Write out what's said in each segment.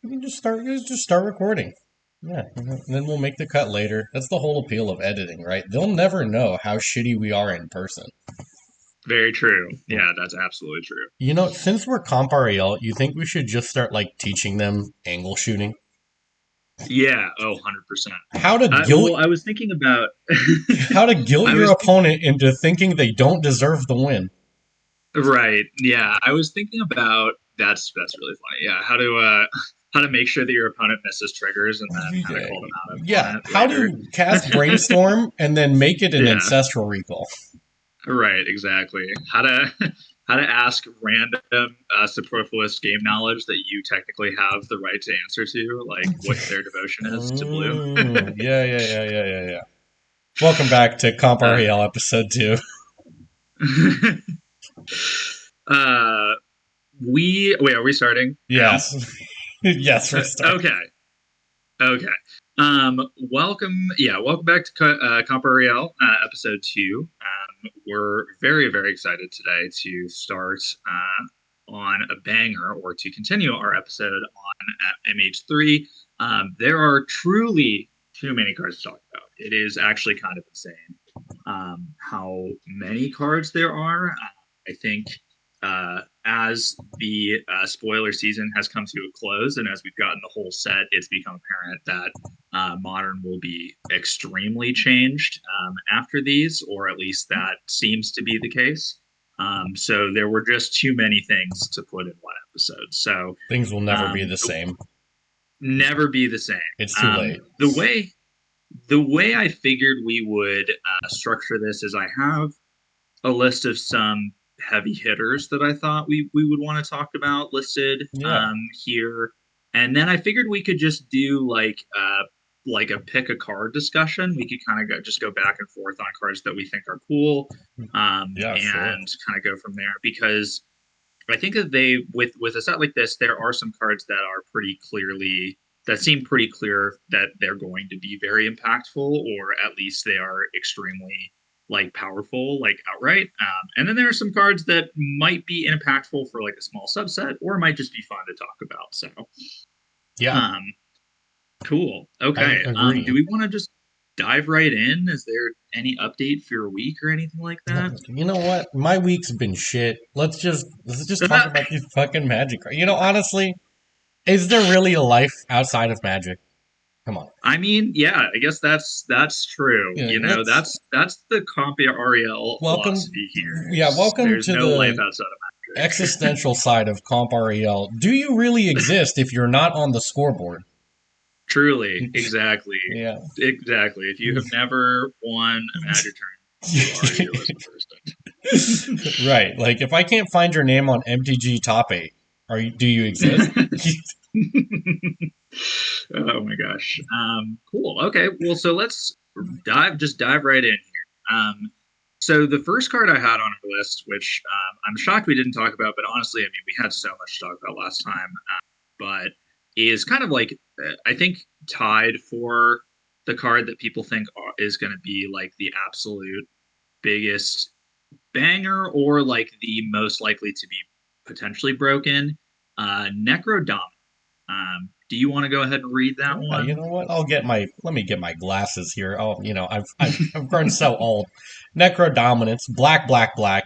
You can just start recording. Yeah, and then we'll make the cut later. That's the whole appeal of editing, right? They'll never know how shitty we are in person. Very true. Hmm. Yeah, that's absolutely true. You know, since we're Comp R.E.L, you think we should just start like teaching them angle shooting? Yeah. Oh, 100%. How to guilt Well, I was thinking about, how to guilt I your was thinking, opponent into thinking they don't deserve the win. right. Yeah. I was thinking about, that's really funny. Yeah. How to make sure that your opponent misses triggers and then how to Yeah, call them out yeah. on it How later. to cast brainstorm and then make it an Yeah. ancestral recall. Right. Exactly. How to ask random superfluous game knowledge that you technically have the right to answer to, like what their devotion is to blue. Yeah. Welcome back to Comp uh, REL episode 2. uh, we wait. Are we starting now? Yes. Yes, we're starting. Okay. Okay. Welcome. Yeah. Welcome back to Comp R.E.L. Episode 2. We're very very excited today to start on a banger or to continue our episode on MH3. There are truly too many cards to talk about. It is actually kind of insane how many cards there are. I think as the spoiler season has come to a close and as we've gotten the whole set, it's become apparent that modern will be extremely changed after these, or at least that seems to be the case. So there were just too many things to put in one episode. So Things will never be um, the same. never be the same. It's too late. The way I figured we would structure this is I have a list of some heavy hitters that I thought we would want to talk about listed Yeah. here, and then I figured we could just do like a pick a card discussion. We could kind of just go back and forth on cards that we think are cool, Yeah, sure. and kind of go from there because I think that they with a set like this, there are some cards that are pretty clearly that seem pretty clear that they're going to be very impactful, or at least they are extremely like powerful, like outright. And then there are some cards that might be impactful for like a small subset, or might just be fun to talk about. So, Yeah, um, cool. I Okay. Do agree. we want to just dive right in? Is there any update for your week or anything like that? You know what? My week's been shit. Let's just talk about these fucking magic cards. You know, honestly, is there really a life outside of magic? Come on. I mean, yeah, I guess that's true. Yeah, You know, let's that's the Compia Ariel welcome philosophy here. yeah, welcome There's to no life the outside of magic. existential side of Comp REL. Do you really exist if you're not on the scoreboard? Truly, exactly, Yeah. exactly. If you have never won a magic tournament, who are you as a Right. Like if I can't find your name on MTG Top 8, do you exist? person? Oh my gosh. Cool. Okay. Well, so let's dive right in here. So the first card I had on our list, which I'm shocked we didn't talk about, but honestly, I mean, we had so much to talk about last time, but is kind of like I think tied for the card that people think is going to be like the absolute biggest banger or like the most likely to be potentially broken. Necrodom. Do you want to go ahead and read that Yeah, you one? know what? Let me get my glasses here. Oh, I've grown so old. Necro Dominance, black,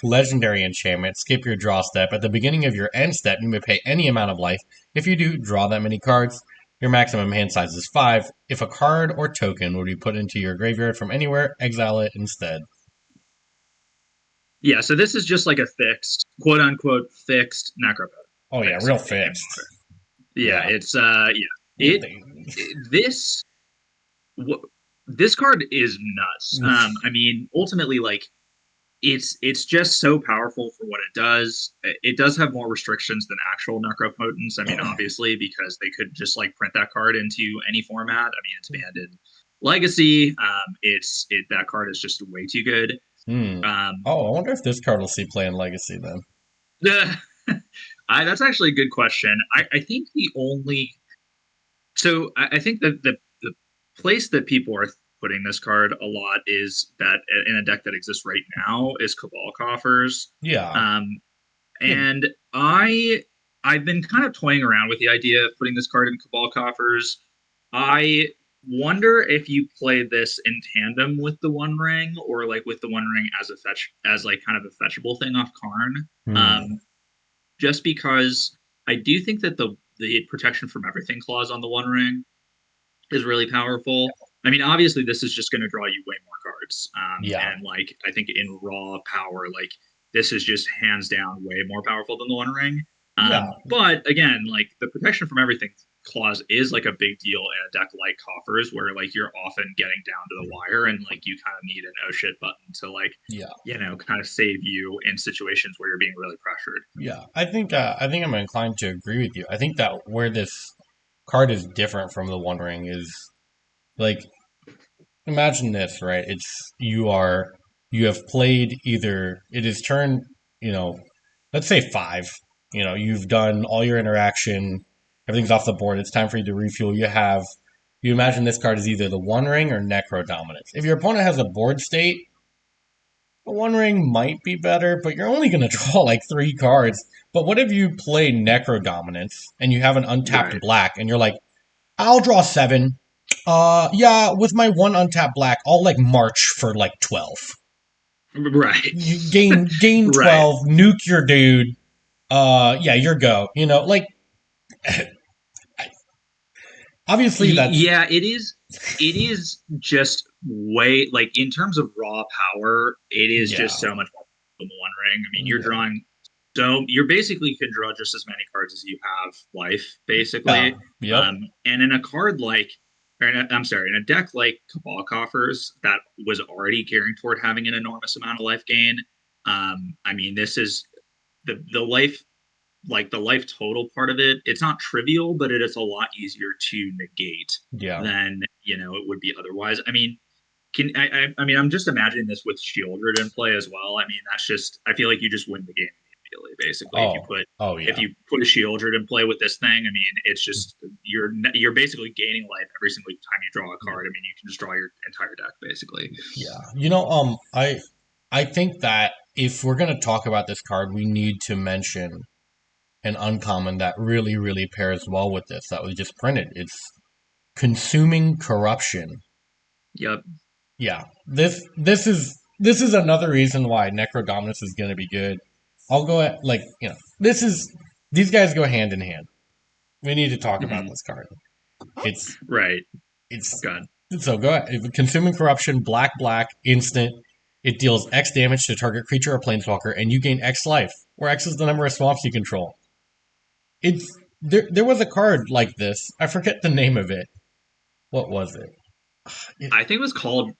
legendary enchantment. Skip your draw step. At the beginning of your end step, you may pay any amount of life. If you do, draw that many cards. Your maximum hand size is 5. If a card or token would be put into your graveyard from anywhere, exile it instead. Yeah, so this is just like a fixed, quote unquote, fixed necropode, Oh yeah, real basically in fixed. modern. Yeah, Yeah. it's yeah. What This this card is nuts. I mean, ultimately, like it's just so powerful for what it does. It does have more restrictions than actual necropotence. I mean, obviously, because they could just like print that card into any format. I mean, it's banned in Legacy. That card is just way too good. Hmm. Um, Oh, I wonder if this card will see play in Legacy then. that's actually a good question. I think the only I think that the place that people are putting this card a lot is that in a deck that exists right now is Cabal Coffers. Yeah. Um, Yeah. and I I've been kind of toying around with the idea of putting this card in Cabal coffers. I wonder if you play this in tandem with the One Ring, or like with the One Ring as a fetch, as like kind of a fetchable thing off Karn. Hmm. Um, just because I do think that the protection from everything clause on the One Ring is really powerful. I mean, obviously, this is just going to draw you way more cards. Yeah. And like, I think in raw power, like this is just hands down way more powerful than the One Ring. Yeah. But again, like the protection from everything clause is like a big deal in a deck like Coffers, where like you're often getting down to the wire and like you kind of need an oh shit button to like, Yeah. kind of save you in situations where you're being really pressured. Yeah. I think I'm inclined to agree with you. I think that where this card is different from the One Ring is like imagine this, right? You have played either it is turn, you know, let's say five. You've done all your interaction, everything's off the board. It's time for you to refuel. You imagine this card is either the One Ring or Necro Dominance. If your opponent has a board state, the One Ring might be better, but you're only going to draw like three cards. But what if you play Necro Dominance and you have an untapped Right. black and you're like, I'll draw seven. Yeah, with my one untapped black, I'll like march for like 12. Right. You gain Right. 12, nuke your dude. Yeah, your go. Like obviously that's Yeah, it is. It is just way like in terms of raw power, it is yeah, just so much more than the One Ring. I mean, you're yeah, drawing so you're basically can draw just as many cards as you have life, yeah, basically. yep, And in a card like, I'm sorry, in a deck like Cabal Coffers that was already gearing toward having an enormous amount of life gain. I mean, this is the life like the life total part of it, it's not trivial, but it is a lot easier to negate yeah, than it would be otherwise. I mean, I mean, I'm just imagining this with Shieldred in play as well. I mean, that's just I feel like you just win the game immediately. Basically, oh, oh if yeah, you put a Shieldred in play with this thing, I mean, it's just you're basically gaining life every single time you draw a yeah, card. I mean, you can just draw your entire deck basically. yeah. I think that if we're gonna talk about this card, we need to mention an uncommon that really, really pairs well with this that was just printed. It's consuming corruption. Yep. Yeah, this is another reason why Necrodominus is going to be good. I'll go at like these guys go hand in hand. We need to talk about Hmm. this card. It's Right. it's Good. so go ahead. Consuming corruption, black black, instant. It deals X damage to target creature or planeswalker, and you gain X life, where X is the number of swamps you control. It's there was a card like this. I forget the name of it. What was it? It I think it was called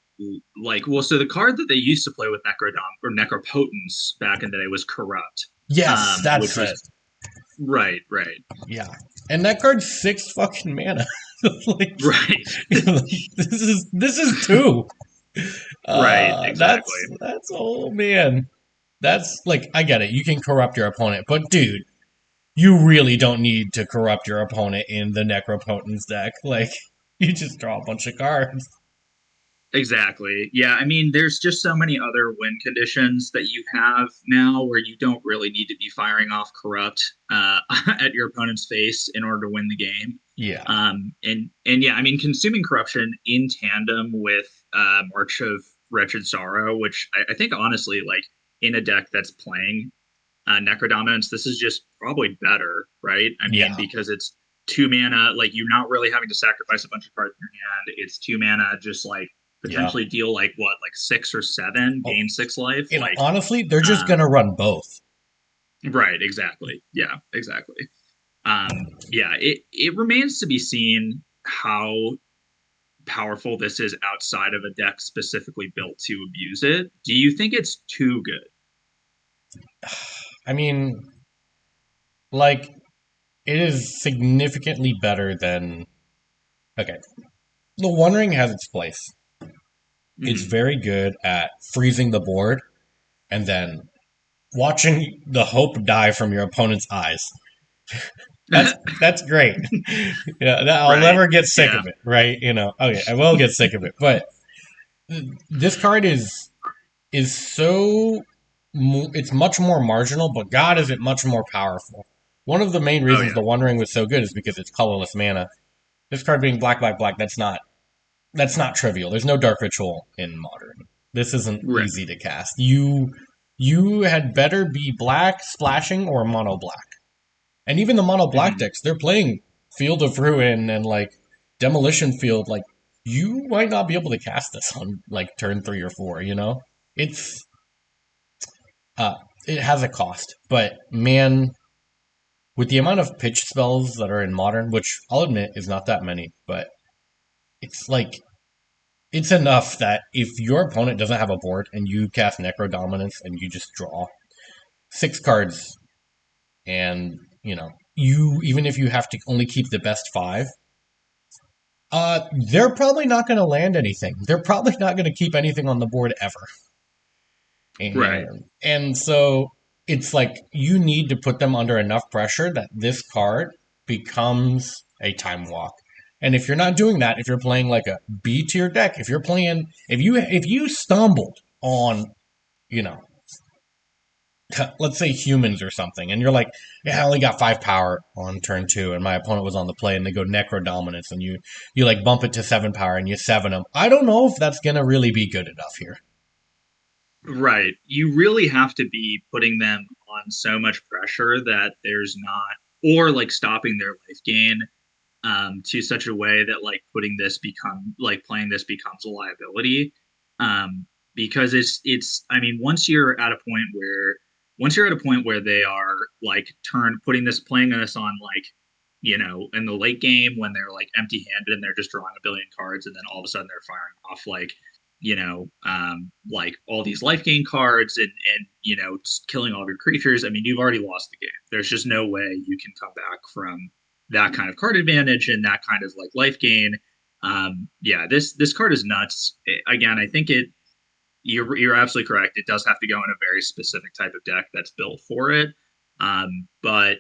like well, so the card that they used to play with Necrodom or Necropotence back in the day was Corrupt, yes, which that's it. was right, right, Yeah, and that card's six fucking mana. like, right, like, this is two. right, That's exactly, oh man. That's like I get it. You can corrupt your opponent, but dude, you really don't need to corrupt your opponent in the Necropotence deck. Like you just draw a bunch of cards. exactly. Yeah, I mean, there's just so many other win conditions that you have now where you don't really need to be firing off Corrupt at your opponent's face in order to win the game. Yeah, And yeah, I mean, consuming corruption in tandem with March of Wretched Sorrow, which I think honestly, like in a deck that's playing Necrodominance, this is just probably better, right? I mean, yeah, because it's two mana, like you're not really having to sacrifice a bunch of cards in your hand. It's two mana, just like yeah. potentially deal like what, like six or seven, Oh, gain six life, like honestly, they're just um, gonna run both. right, exactly, yeah, exactly. Yeah, it remains to be seen how powerful this is outside of a deck specifically built to abuse it. Do you think it's too good? I mean, like it is significantly better than okay. The One Ring has its place. It's Hmm. very good at freezing the board and then watching the hope die from your opponent's eyes. That's great. I'll Right. never get sick Yeah. of it, right? Okay, I will get sick of it, but this card is so it's much more marginal, but God, is it much more powerful? One of the main Oh reasons yeah. the One Ring was so good is because it's colorless mana. This card being black, black, black, that's not trivial. There's no Dark Ritual in Modern. This isn't Right. easy to cast. You had better be black, splashing, or mono black. And even the mono black Hmm. decks, they're playing Field of Ruin and like Demolition Field. Like you might not be able to cast this on like turn 3 or 4. It's uh, it has a cost, but man, with the amount of pitch spells that are in Modern, which I'll admit is not that many, but it's like it's enough that if your opponent doesn't have a board and you cast Necro Dominance and you just draw 6 cards, and you even if you have to only keep the best 5, they're probably not going to land anything. They're probably not going to keep anything on the board ever. Right. And so it's like you need to put them under enough pressure that this card becomes a time walk. And if you're not doing that, if you're playing like a B tier deck, if you stumbled on, you know, let's say humans or something, and you're like, yeah, I only got 5 power on turn 2, and my opponent was on the play, and they go Necro Dominance, and you like bump it to 7 power, and you 7 them. I don't know if that's gonna really be good enough here. Right. You really have to be putting them on so much pressure that there's not, or like stopping their life gain to such a way that like playing this becomes a liability. Because I mean, once you're at a point where they are like playing this on like, in the late game when they're like empty handed and they're just drawing a billion cards and then all of a sudden they're firing off like all these life gain cards and killing all of your creatures. I mean, you've already lost the game. There's just no way you can come back from that kind of card advantage and that kind of like life gain. Yeah, this card is nuts. Again, I think you're absolutely correct. It does have to go in a very specific type of deck that's built for it. But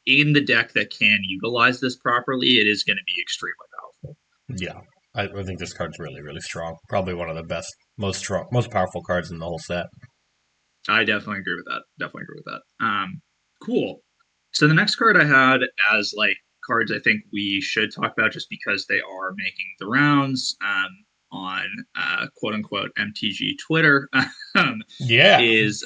in the deck that can utilize this properly, it is going to be extremely powerful. Yeah, I think this card's really, really strong. Probably one of the best, most strong, most powerful cards in the whole set. I definitely agree with that. Definitely agree with that. Cool. So the next card I had as like cards I think we should talk about just because they are making the rounds on quote unquote MTG Twitter Yeah, is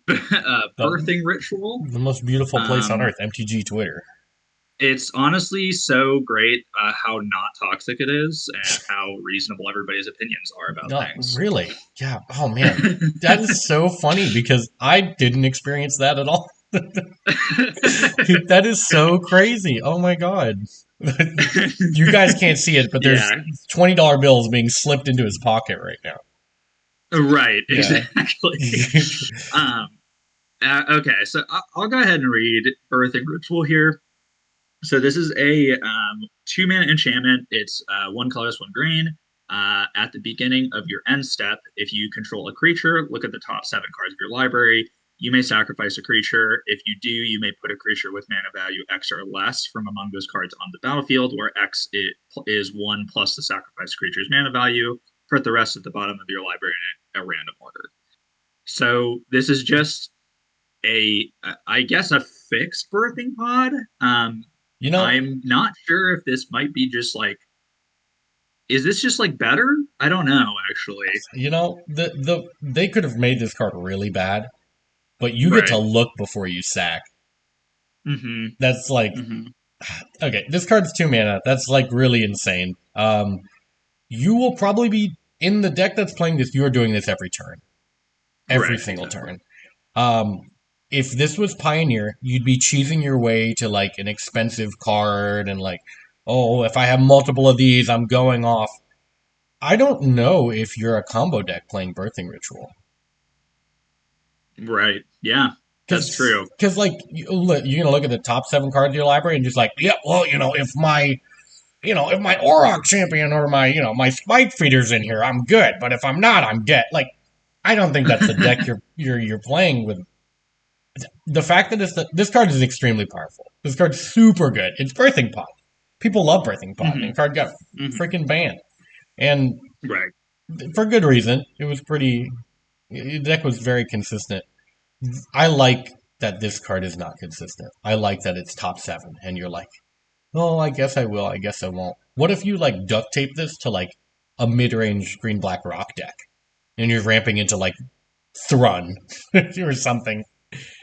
the Birthing Ritual. the most beautiful place on Um, earth, MTG Twitter. it's honestly so great how not toxic it is and how reasonable everybody's opinions are about Not things. really. Yeah. Oh man, that is so funny because I didn't experience that at all. That is so crazy. Oh my god. You guys can't see it, but there's Yeah, $20 bills being slipped into his pocket right now. right, Yeah. exactly. um, okay, so I'll go ahead and read Birthing Ritual here. So this is a 2 mana enchantment. It's 1 colorless, 1 green. At the beginning of your end step, if you control a creature, look at the top 7 cards of your library. You may sacrifice a creature. If you do, you may put a creature with mana value X or less from among those cards on the battlefield, where is 1 plus the sacrifice creature's mana value. Put the rest at the bottom of your library in a random order. So this is just I guess a fixed birthing pod. You know, I'm not sure if this might be just like, is this just like better? I don't know actually. the they could have made this card really bad, but you get to Right. look before you sack. Mm-hmm. That's like Mm-hmm. okay, this card's 2 mana. That's like really insane. You will probably be in the deck that's playing this. You are doing this every turn, every Right. single Exactly. turn. Um, if this was Pioneer, you'd be cheesing your way to like an expensive card and like, oh, if I have multiple of these, I'm going off. I don't know if you're a combo deck playing Birthing Ritual. Right. Yeah. That's true. Because like you're gonna look at the top 7 cards of your library and just like, yeah, well, if my Auroch champion or my Spike Feeder's in here, I'm good. But if I'm not, I'm dead. Like, I don't think that's the deck you're playing with. The fact that this card is extremely powerful. This card's super good. It's Birthing Pod. People love Birthing Pod, and Mm-hmm. the card got Mm-hmm. freaking banned, and Right. for good reason. It was pretty. The deck was very consistent. I like that this card is not consistent. I like that it's top 7, and you're like, oh, I guess I will, I guess I won't. What if you like duct tape this to like a mid-range green black rock deck, and you're ramping into like Thrun or something?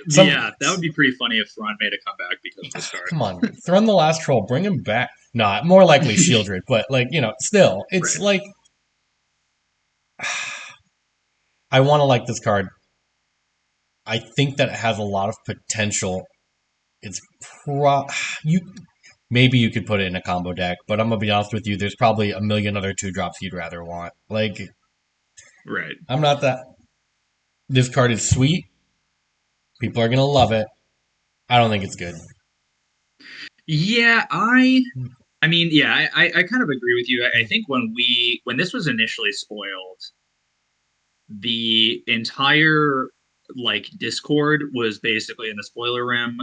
Some Yeah, that would be pretty funny if Thrawn made a comeback because of this card. Come on, Thrun the Last Troll, bring him back. Nah, more likely Shieldred, but like still, it's Right. like I want to like this card. I think that it has a lot of potential. It's you maybe you could put it in a combo deck, but I'm gonna be honest with you. There's probably a million other 2 drops you'd rather want. Like Right. I'm not that. This card is sweet. People are gonna love it. I don't think it's good. Yeah, I mean, yeah, I kind of agree with you. I think when this was initially spoiled, the entire like Discord was basically in the spoiler room,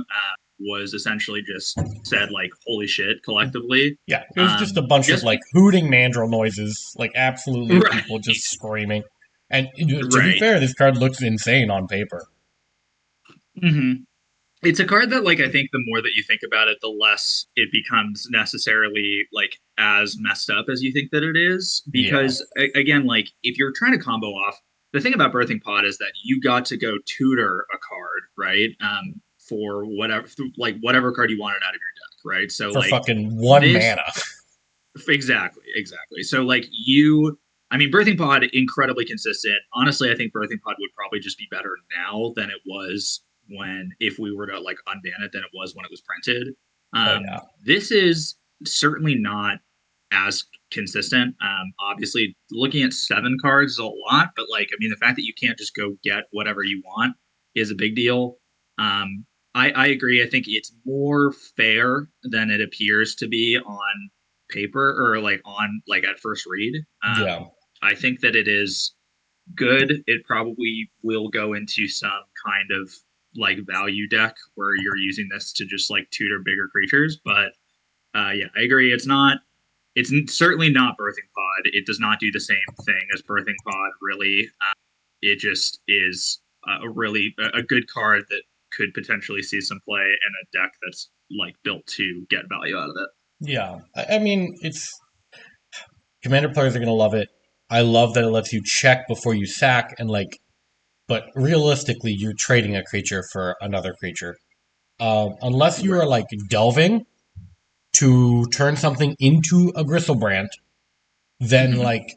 was essentially just said like holy shit collectively. Yeah, it was just a bunch of Just like hooting mandrill noises, like absolutely people just right. screaming. And to be Right. fair, this card looks insane on paper. hmm It's a card that like I think the more that you think about it, the less it becomes necessarily like as messed up as you think that it is. Yeah, Because again, like if you're trying to combo off, the thing about Birthing Pod is that you got to go tutor a card, right? For whatever like whatever card you wanted out of your deck, right? So for like fucking one this mana. exactly. So like you I mean Birthing Pod incredibly consistent. Honestly, I think Birthing Pod would probably just be better now than it was when if we were to like unban it than it was when it was printed. Oh yeah, This is certainly not as consistent. Obviously looking at 7 cards is a lot, but like I mean the fact that you can't just go get whatever you want is a big deal. Um I agree. I think it's more fair than it appears to be on paper or like on like at first read. yeah, I think that it is good. It probably will go into some kind of like value deck where you're using this to just like tutor bigger creatures. But yeah, I agree. It's certainly not Birthing Pod. It does not do the same thing as Birthing Pod. Really, it just is a really a good card that could potentially see some play in a deck that's like built to get value out of it. yeah. I mean, it's commander players are gonna love it. I love that it lets you check before you sack, and like, but realistically, you're trading a creature for another creature. Unless you are Right. like delving to turn something into a Gristlebrand, then Mm-hmm. like,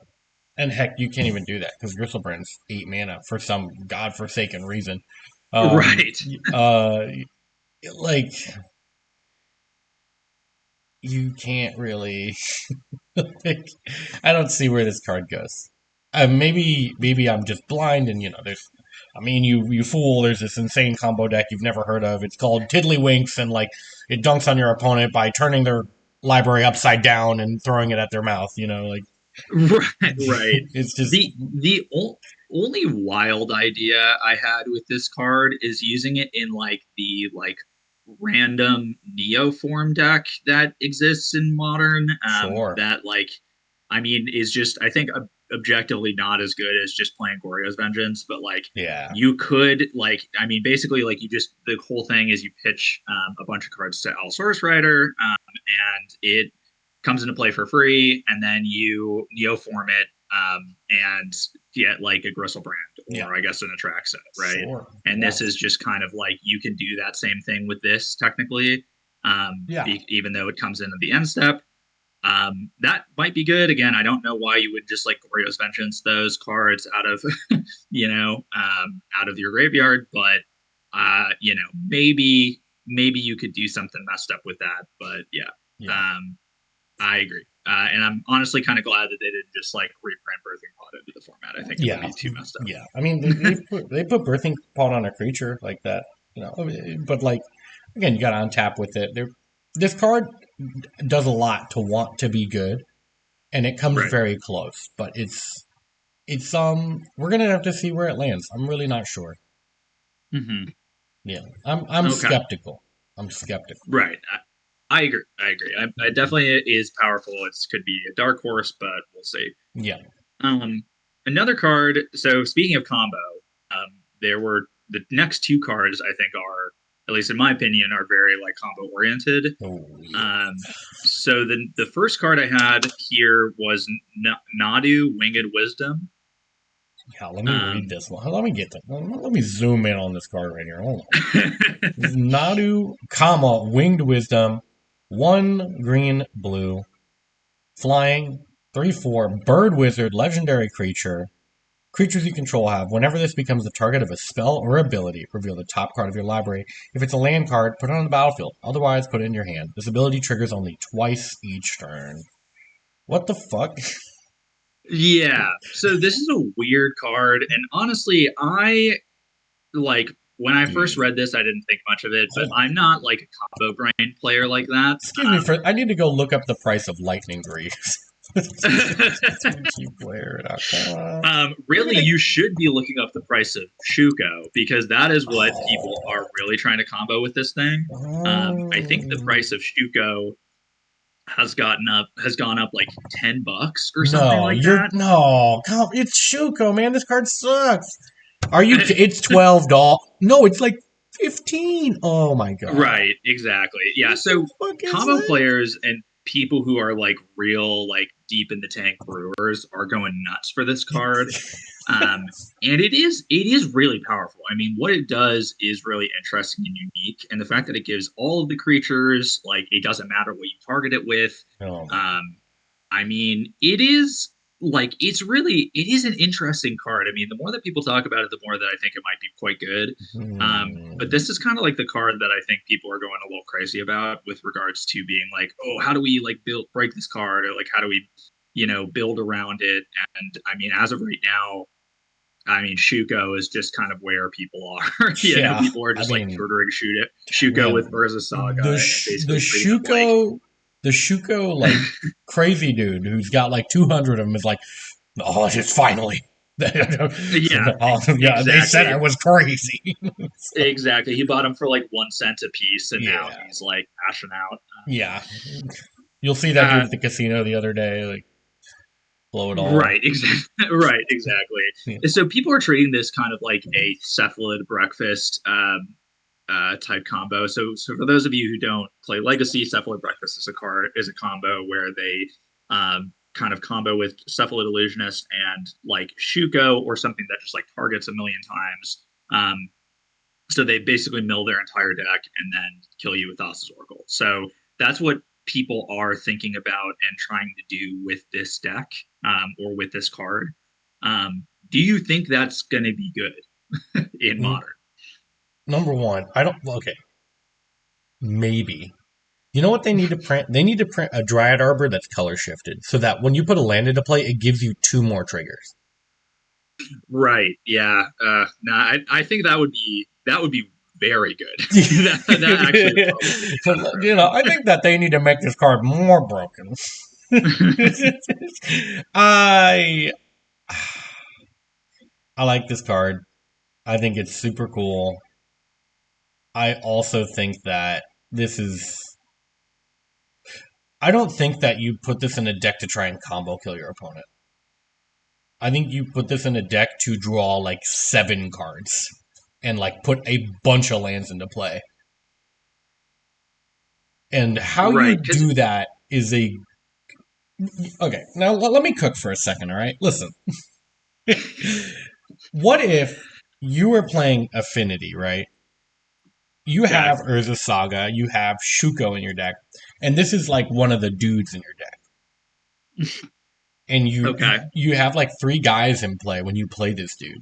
and heck, you can't even do that because Gristlebrand's 8 mana for some godforsaken reason. Um, Right. uh, like you can't really. Like, I don't see where this card goes. Maybe I'm just blind, and there's. I mean, you fool! There's this insane combo deck you've never heard of. It's called Tiddlywinks, and like it dunks on your opponent by turning their library upside down and throwing it at their mouth. Like Right. it's just The only wild idea I had with this card is using it in like the like random neo form deck that exists in modern. sure. That like I mean is just I think objectively not as good as just playing Goryo's Vengeance, but like Yeah, you could like I mean basically like you just the whole thing is you pitch a bunch of cards to Allosaurus Rider, and it comes into play for free, and then you neoform it, and get like a Gristlebrand yeah, or I guess an Atraxa, right? sure. And Yeah, this is just kind of like you can do that same thing with this technically, yeah, even though it comes in at the end step. That might be good. Again, I don't know why you would just like Goryo's Vengeance those cards out of out of your graveyard, but maybe you could do something messed up with that. But yeah, yeah. um, I agree. And I'm honestly kind of glad that they didn't just like reprint Birthing Pod into the format. I think it would Yeah, be too messed up. yeah. I mean, they put birthing pod on a creature like that, But like, again, you got to untap with it. This card does a lot to want to be good, and it comes Right. very close. But it's we're gonna have to see where it lands. I'm really not sure. hmm Yeah, I'm Okay. skeptical. I'm skeptical. Right. I agree. I agree. I definitely is powerful. It could be a dark horse, but we'll see. Yeah, Um, Another card. So speaking of combo, there were the next two cards I think are, at least in my opinion, are very like combo oriented. Oh yeah. Um, so the first card I had here was Nadu Winged Wisdom. Yeah, let me read Um, this one. Let me get that. Let me zoom in on this card right here. Hold on. This is Nadu, comma, Winged Wisdom, one green, blue, flying, 3/4, bird wizard, legendary creature. Creatures you control have, whenever this becomes the target of a spell or ability, reveal the top card of your library. If it's a land card, put it on the battlefield. Otherwise, put it in your hand. This ability triggers only twice each turn. What the fuck? yeah, so this is a weird card, and honestly, I like when I first Dude, read this, I didn't think much of it, but hold on. I'm not like a combo brain player like that. Excuse me for. I need to go look up the price of Lightning Greaves. Multiplayer.com. We're Really, gonna. you should be looking up the price of Shuko because that is what people Oh. are really trying to combo with this thing. I think the Oh. price of Shuko has gone up like $10 or something No, like you're that. no. Come, it's Shuko, man. This card sucks. Are you? It's $12. No, it's like 15. Oh my god. Right, exactly. Yeah, What the so fuck is combo that? players and people who are like real like deep in the tank brewers are going nuts for this card. Um, and it is really powerful. I mean, what it does is really interesting and unique, and the fact that it gives all of the creatures like it doesn't matter what you target it with. Oh my god. Um, I mean, it is like it is an interesting card. I mean, the more that people talk about it, the more that I think it might be quite good. But Hmm. this is kind of like the card that I think people are going a little crazy about with regards to being like, oh, how do we like break this card, or like how do we, build around it? And I mean, as of right now, I mean, Shuko is just kind of where people are. Yeah, People are I just like mean, tutoring Shuko with man, Urza Saga and the basically treating them like, Shuko like crazy dude who's got like 200 of them is like, oh, it's finally. yeah, Oh, yeah, they said exactly. I was crazy. Exactly. He bought them for like 1 cent a piece, and now Yeah, he's like cashing out. yeah. You'll see that dude Uh, at the casino the other day, like blow it all. right, exactly. Right, exactly. Yeah. And so people are treating this kind of like a cephalid breakfast type combo. So for those of you who don't play Legacy, cephalid breakfast is a combo where they kind of combo with cephalid illusionist and like Shuko or something that just like targets a million times. So they basically mill their entire deck and then kill you with Thassa's Oracle. So that's what people are thinking about and trying to do with this deck, or with this card. Do you think that's going to be good in N- modern? Number one, I don't. Okay, maybe. You know what they need to print? They need to print a Dryad Arbor that's color shifted, so that when you put a land into play, it gives you two more triggers. Right. Yeah. No, I think that would be very good. That actually would probably be kind of I think that they need to make this card more broken. broken. I I like this card. I think it's super cool. I also think that this is. I don't think that you put this in a deck to try and combo kill your opponent. I think you put this in a deck to draw like 7 cards and like put a bunch of lands into play. And how you Right. Because do that is a okay. Now let me cook for a second. All right, listen. What if you were playing Affinity, right? You okay. have Urza Saga, you have Shuko in your deck, and this is like one of the dudes in your deck. And Okay. you have like 3 guys in play when you play this dude,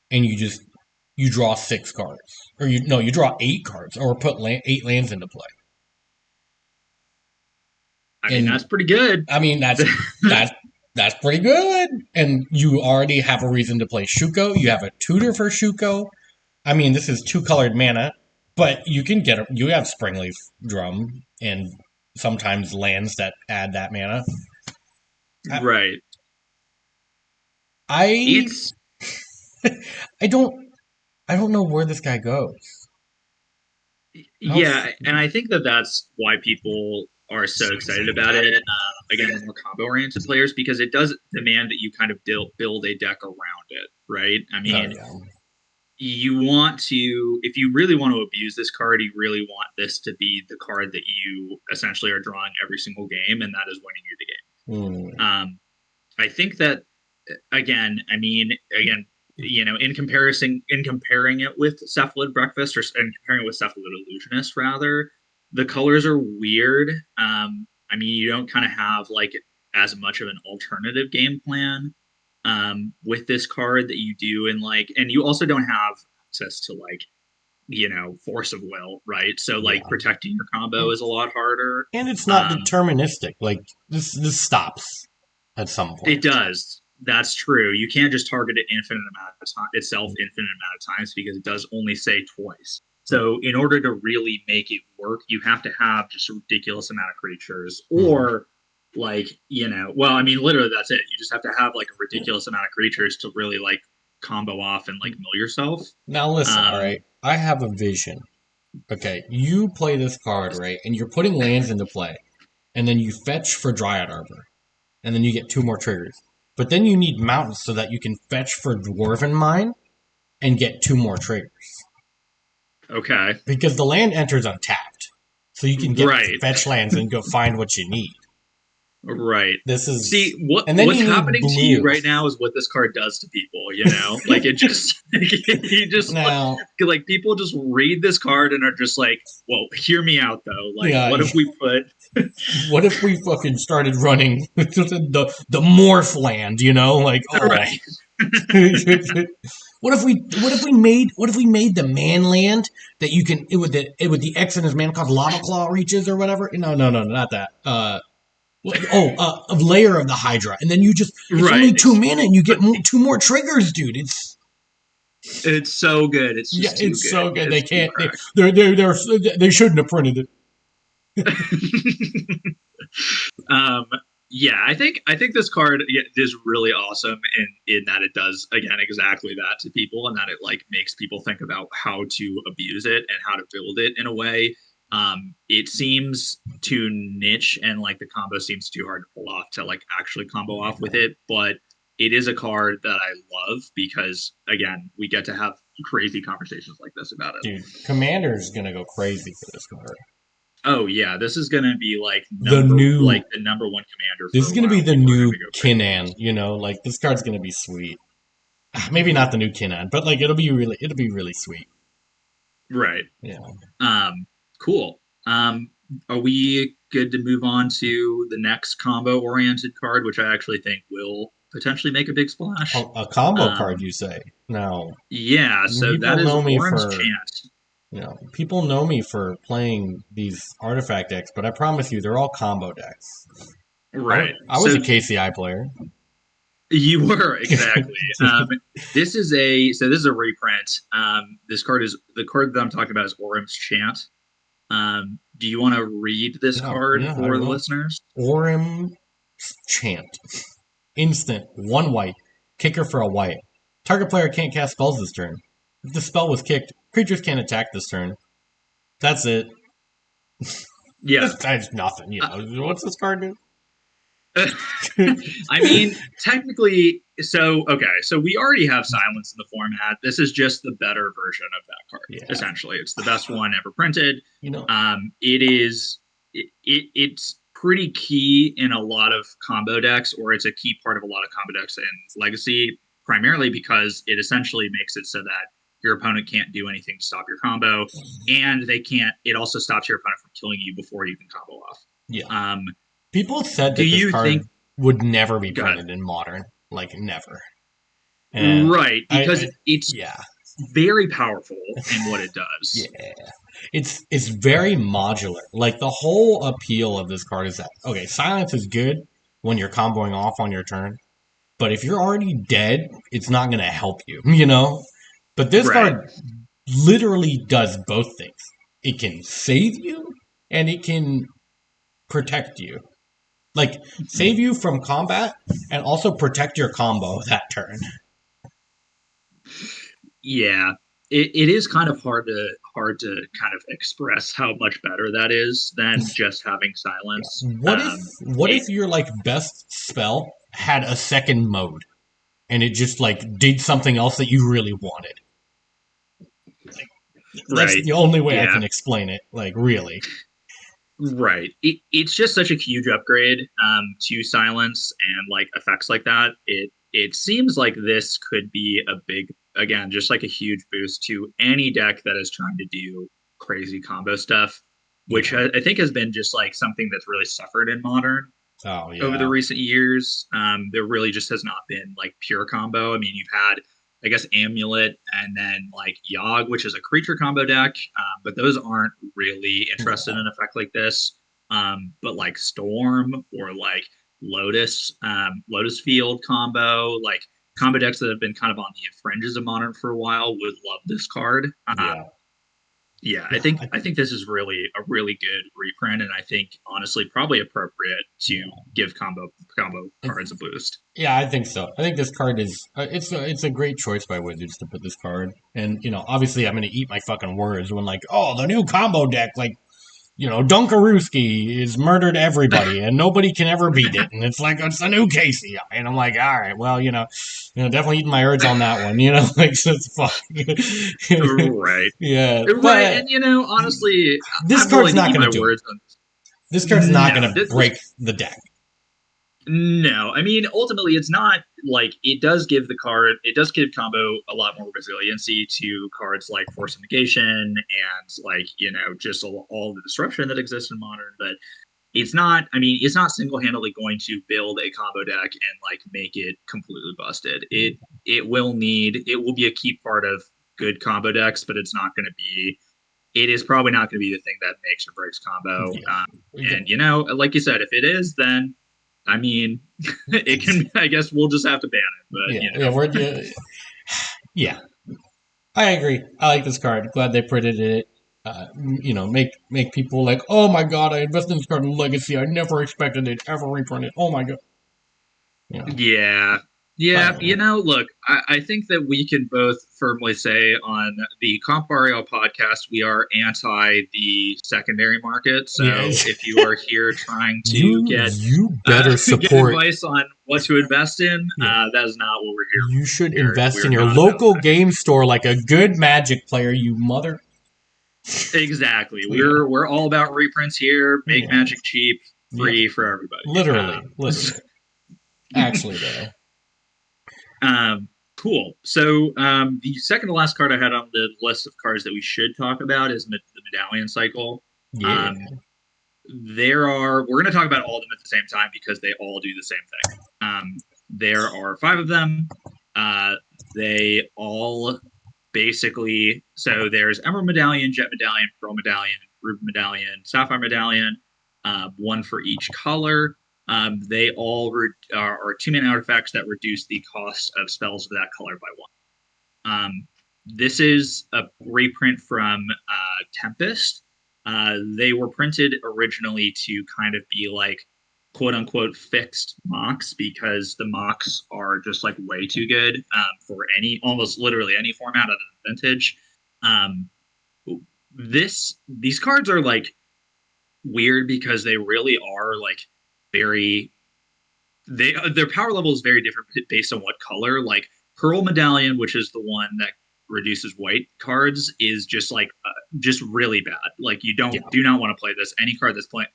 and you draw 6 cards, or you draw 8 cards, or put 8 lands into play. I mean, And that's pretty good. I mean that's that's pretty good. And you already have a reason to play Shuko. You have a tutor for Shuko. I mean, this is 2 colored mana, but you have Springleaf Drum and sometimes lands that add that mana. I Right. I, It's I don't I don't know where this guy goes. How Yeah, and I think that that's why people are so excited about it. Again, the more combo oriented players, because it does demand that you kind of build a deck around it, right? I oh mean, yeah. you want to, if you really want to abuse this card, you really want this to be the card that you essentially are drawing every single game, and that is winning you the Hmm. game. I think that again, I mean, again, in comparing it with Cephalid Breakfast, or in comparing it with Cephalid Illusionist, rather, the colors are weird. I mean, you don't kind of have like as much of an alternative game plan with this card that you do, and like, and you also don't have access to like force of will, right? So Yeah. like protecting your combo And, is a lot harder. and it's not Um, deterministic. Like this stops at some It point. does. That's true. You can't just target it infinite amount of time itself infinite amount of times because it does only say twice. So in order to really make it work, you have to have just a ridiculous amount of creatures Hmm. or like, well, I mean literally that's it. You just have to have like a ridiculous amount of creatures to really like combo off and like mill yourself. Now listen, all Um right. I have a vision. Okay, you play this card, right, and you're putting lands into play, and then you fetch for Dryad Arbor, and then you get two more triggers. But then you need mountains so that you can fetch for Dwarven Mine and get two more triggers. okay. Because the land enters untapped. So you can get Right. fetch lands and go find what you need. Right. This is. See, what And then what's you need happening to you blue. right now is what this card does to people, you know? Like it just you just Now, like people just read this card and are just like, "Well, hear me out though. Like yeah, what if we put what if we fucking started running the morph land, you know? Like, oh. right. what if we made the man land that you can it with the X in his man called Lava Claw reaches or whatever? No, not that. A layer of the Hydra, and then it's only Right. 2 mana, and you get two more triggers, dude. It's so good. It's Yeah, just too it's good. so good. They It's too can't. cracked. They shouldn't have printed it. um yeah, I think this card is really awesome in that it does again exactly that to people, and that it like makes people think about how to abuse it and how to build it in a way. It seems too niche, and like the combo seems too hard to pull off to like actually combo off with it, but it is a card that I love because again we get to have crazy conversations like this about it. Dude, Commander's gonna go crazy for this card. Oh yeah, this is gonna be like The new. the number one commander This for is a gonna be while. the People are new gonna go crazy. Kinnan. Like this card's gonna be sweet. Maybe not the new Kinnan, but like it'll be really sweet. Right. Yeah. Um, cool. Are we good to move on to the next combo oriented card, which I actually think will potentially make a big splash? A combo card, Um, you say? No. yeah, so that People is know me Orem's for Chant. people know me for playing these artifact decks, but I promise you, they're all combo decks. Right. I was a KCI player. You were exactly. This is a reprint. This card is the card that I'm talking about is Orem's Chant. Do you want to read this No, card yeah, I for the will. listeners? Orem Chant. Instant. 1 white. Kicker for a white. Target player can't cast spells this turn. If the spell was kicked, creatures can't attack this turn. That's it. Yeah. That's nothing, What's this card do? I mean, technically, so okay, so we already have silence in the format. This is just the better version of that card. Yeah. Essentially, it's the best one ever printed. You know, It is it's pretty key in a lot of combo decks, or it's a key part of a lot of combo decks in Legacy, primarily because it essentially makes it so that your opponent can't do anything to stop your combo, and they can't. It also stops your opponent from killing you before you can combo off. yeah. Um, People said do that this you think? card would never be Go ahead. printed in modern, like never. And Right, because I it's yeah, very powerful in what it does. yeah. It's very modular. Like the whole appeal of this card is that okay, silence is good when you're comboing off on your turn, but if you're already dead, it's not gonna help you, But this Right. card literally does both things. It can save you and it can protect you. Like save you from combat and also protect your combo that turn. Yeah. It is kind of hard to kind of express how much better that is than just having silence. What if your like best spell had a second mode and it just like did something else that you really wanted? That's Right. the only way I Yeah. can explain it. Like, really. Right. It's just such a huge upgrade to silence and like effects like that. It seems like this could be a big, again, just like a huge boost to any deck that is trying to do crazy combo stuff, which Yeah. I think has been just like something that's really suffered in modern Oh, over the yeah. recent years. There really just has not been like pure combo. I mean, you've had, I guess, Amulet and then like Yogg, which is a creature combo deck, but those aren't really interested in Yeah. an effect like this. But like Storm or like Lotus Field combo, like combo decks that have been kind of on the fringes of modern for a while would love this card. Yeah. Yeah, I Yeah. think I think this is really a really good reprint, and I think honestly probably appropriate to Yeah. give combo It, cards a boost. yeah, I think so. I think this card is it's a great choice by Wizards to put this card. And obviously I'm gonna eat my fucking words when like, oh, the new combo deck, like Dunkarooski is murdered everybody and nobody can ever beat it. And it's like, it's a new Casey. And I'm like, all right, well, definitely eating my words on that one, like, so it's fuck. Right, Yeah, right, but and honestly, this I'm card's willing to not eat going to my do it. words on this. This card's not No, going to this break the deck. no. I mean, ultimately, it's not like it does give the card. It does give combo a lot more resiliency to cards like Force of Negation and like just all the disruption that exists in modern, but it's not, I mean, it's not single-handedly going to build a combo deck and like make it completely busted. It will be a key part of good combo decks, but it's not going to be, it is probably not going to be the thing that makes or breaks combo. Yeah. And like you said, if it is, then I mean, it can, I guess we'll just have to ban it, but Yeah, yeah, yeah. I agree. I like this card. Glad they printed it. Make people like, oh my god, I invested in this card in Legacy. I never expected it ever reprinted. Oh my god. You know, Yeah. Yeah. but Look, I think that we can both firmly say on the Comp REL podcast, we are anti the secondary market. yeah, So if you are here trying to you better get support. advice on what to invest in, Yeah, that is not what we're here you for. should We invest are in your not about local that. game store like a good Magic player. You mother. Exactly. Yeah, We're all about reprints here. Make yeah, magic cheap, yeah. free for everybody. Literally, literally. Actually, though. Um, cool. So the second to last card I had on the list of cards that we should talk about is the Medallion Cycle. Yeah, Um, we're going to talk about all of them at the same time because they all do the same thing. There are five of them. Uh, they all basically, so there's Emerald Medallion, Jet Medallion, Pearl Medallion, Ruby Medallion, Sapphire Medallion, one for each color. They all are 2-mana artifacts that reduce the cost of spells of that color by one. This is a reprint from Tempest. They were printed originally to kind of be like quote unquote fixed mocks because the mocks are just like way too good for almost literally any format other than vintage. Um, these cards are like weird because they really are like very their power level is very different based on what color. Like Pearl Medallion, which is the one that reduces white cards, is just like just really bad. Like you yeah, do not want to play this. Any card that's playing,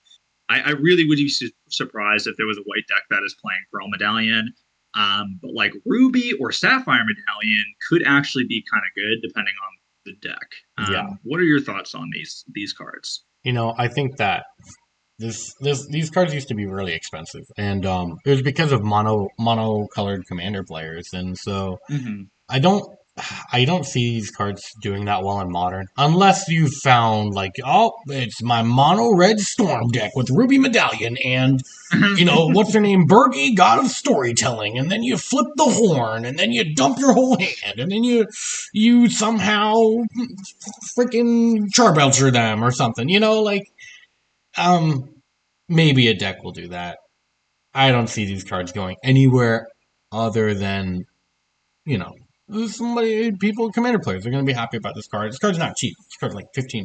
I really would be surprised if there was a white deck that is playing Pearl Medallion. But like Ruby or Sapphire Medallion could actually be kind of good depending on the deck. yeah. What are your thoughts on these cards? I think that these cards used to be really expensive, and it was because of mono colored commander players, and so Mm-hmm. I don't I don't see these cards doing that well in modern unless you found like, oh, it's my mono red storm deck with Ruby Medallion and what's her name, Bergie, God of Storytelling, and then you flip the horn, and then you dump your whole hand, and then you somehow freaking charbelcher them or something, like um maybe a deck will do that. I don't see these cards going anywhere other than, you know, commander players are going to be happy about this card. This card's not cheap. This card's like $15.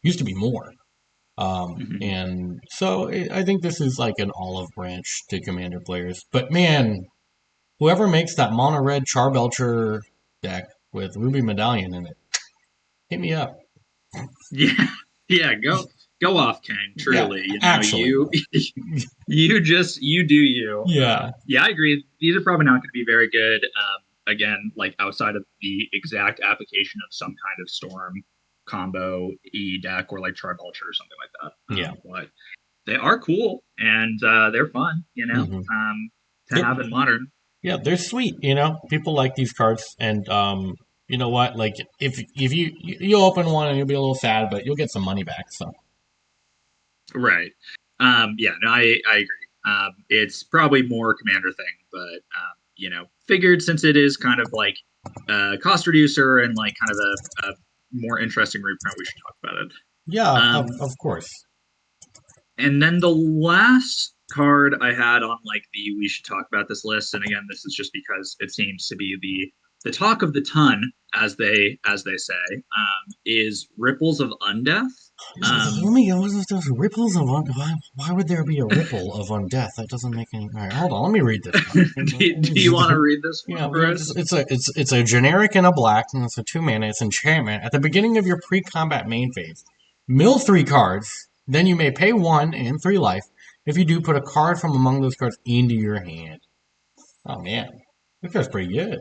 Used to be more. Mm-hmm. And so I think this is like an olive branch to commander players. But man, whoever makes that mono red Charbelcher deck with Ruby Medallion in it, hit me up. Yeah, yeah, go off, King. Yeah, Truly, actually you though. you do you. Yeah. Yeah, I agree. These are probably not going to be very good. Again, like outside of the exact application of some kind of storm combo E deck or like chart vulture or something like that. Yeah. But they are cool and they're fun, Hmm. to have in modern. Yeah, they're sweet, People like these cards, and you know what? Like, if you'll open one and you'll be a little sad, but you'll get some money back. So Right. Yeah, no, I agree. It's probably more commander thing, but figured since it is kind of like a cost reducer and like kind of a more interesting reprint, we should talk about it. yeah, Um, of course. and then the last card I had on like the we should talk about this list, and again, this is just because it seems to be the talk of the ton, as they say, is Ripples of Undeath. Let Um, me. What is those ripples of why would there be a ripple of undeath? That doesn't make any. All right, hold on. Let me read this card. do you want to read this Yeah, one for us? it's a generic and a black, and it's a 2 mana. It's enchantment. At the beginning of your pre-combat main phase, mill 3 cards. Then you may pay 1 and 3 life. If you do, put a card from among those cards into your hand. Oh man, this card's pretty good.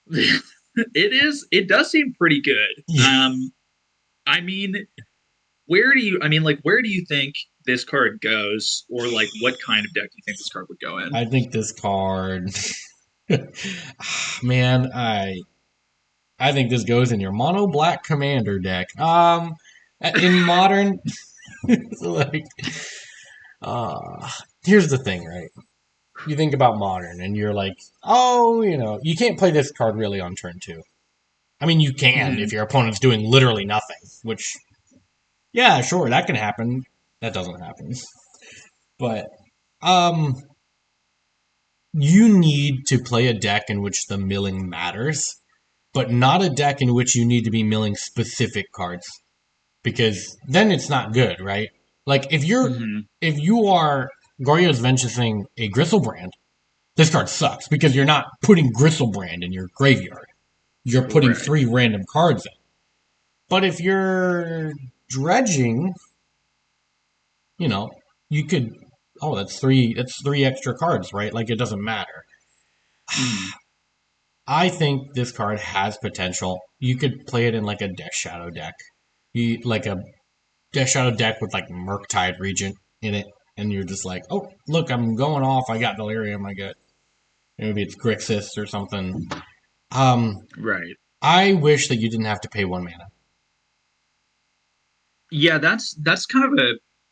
It is. It does seem pretty good. Yeah, I mean, where do you think this card goes, or like what kind of deck do you think this card would go in? I think this card, man, I think this goes in your mono black commander deck. In modern, like, uh, here's the thing, right? You think about modern, and you're like, oh, you can't play this card really on turn 2. I mean, you can if Mhm. your opponent's doing literally nothing, which, yeah, sure, that can happen. That doesn't happen, but um, you need to play a deck in which the milling matters, but not a deck in which you need to be milling specific cards, because then it's not good, right? Like Mhm. if you are Goryo's venturing a Gristlebrand, this card sucks because you're not putting Gristlebrand in your graveyard. You're putting Right. 3 random cards in. But if you're dredging, you know, you could that's three extra cards, right? Like it doesn't matter. Mhm. I think this card has potential. You could play it in like a Death Shadow deck. Like a Death Shadow deck with like Murktide Regent in it, and you're just like, oh, look, I'm going off. I got Delirium. I got maybe it's Grixis or something. Um, Right. I wish that you didn't have to pay 1 mana. Yeah, that's kind of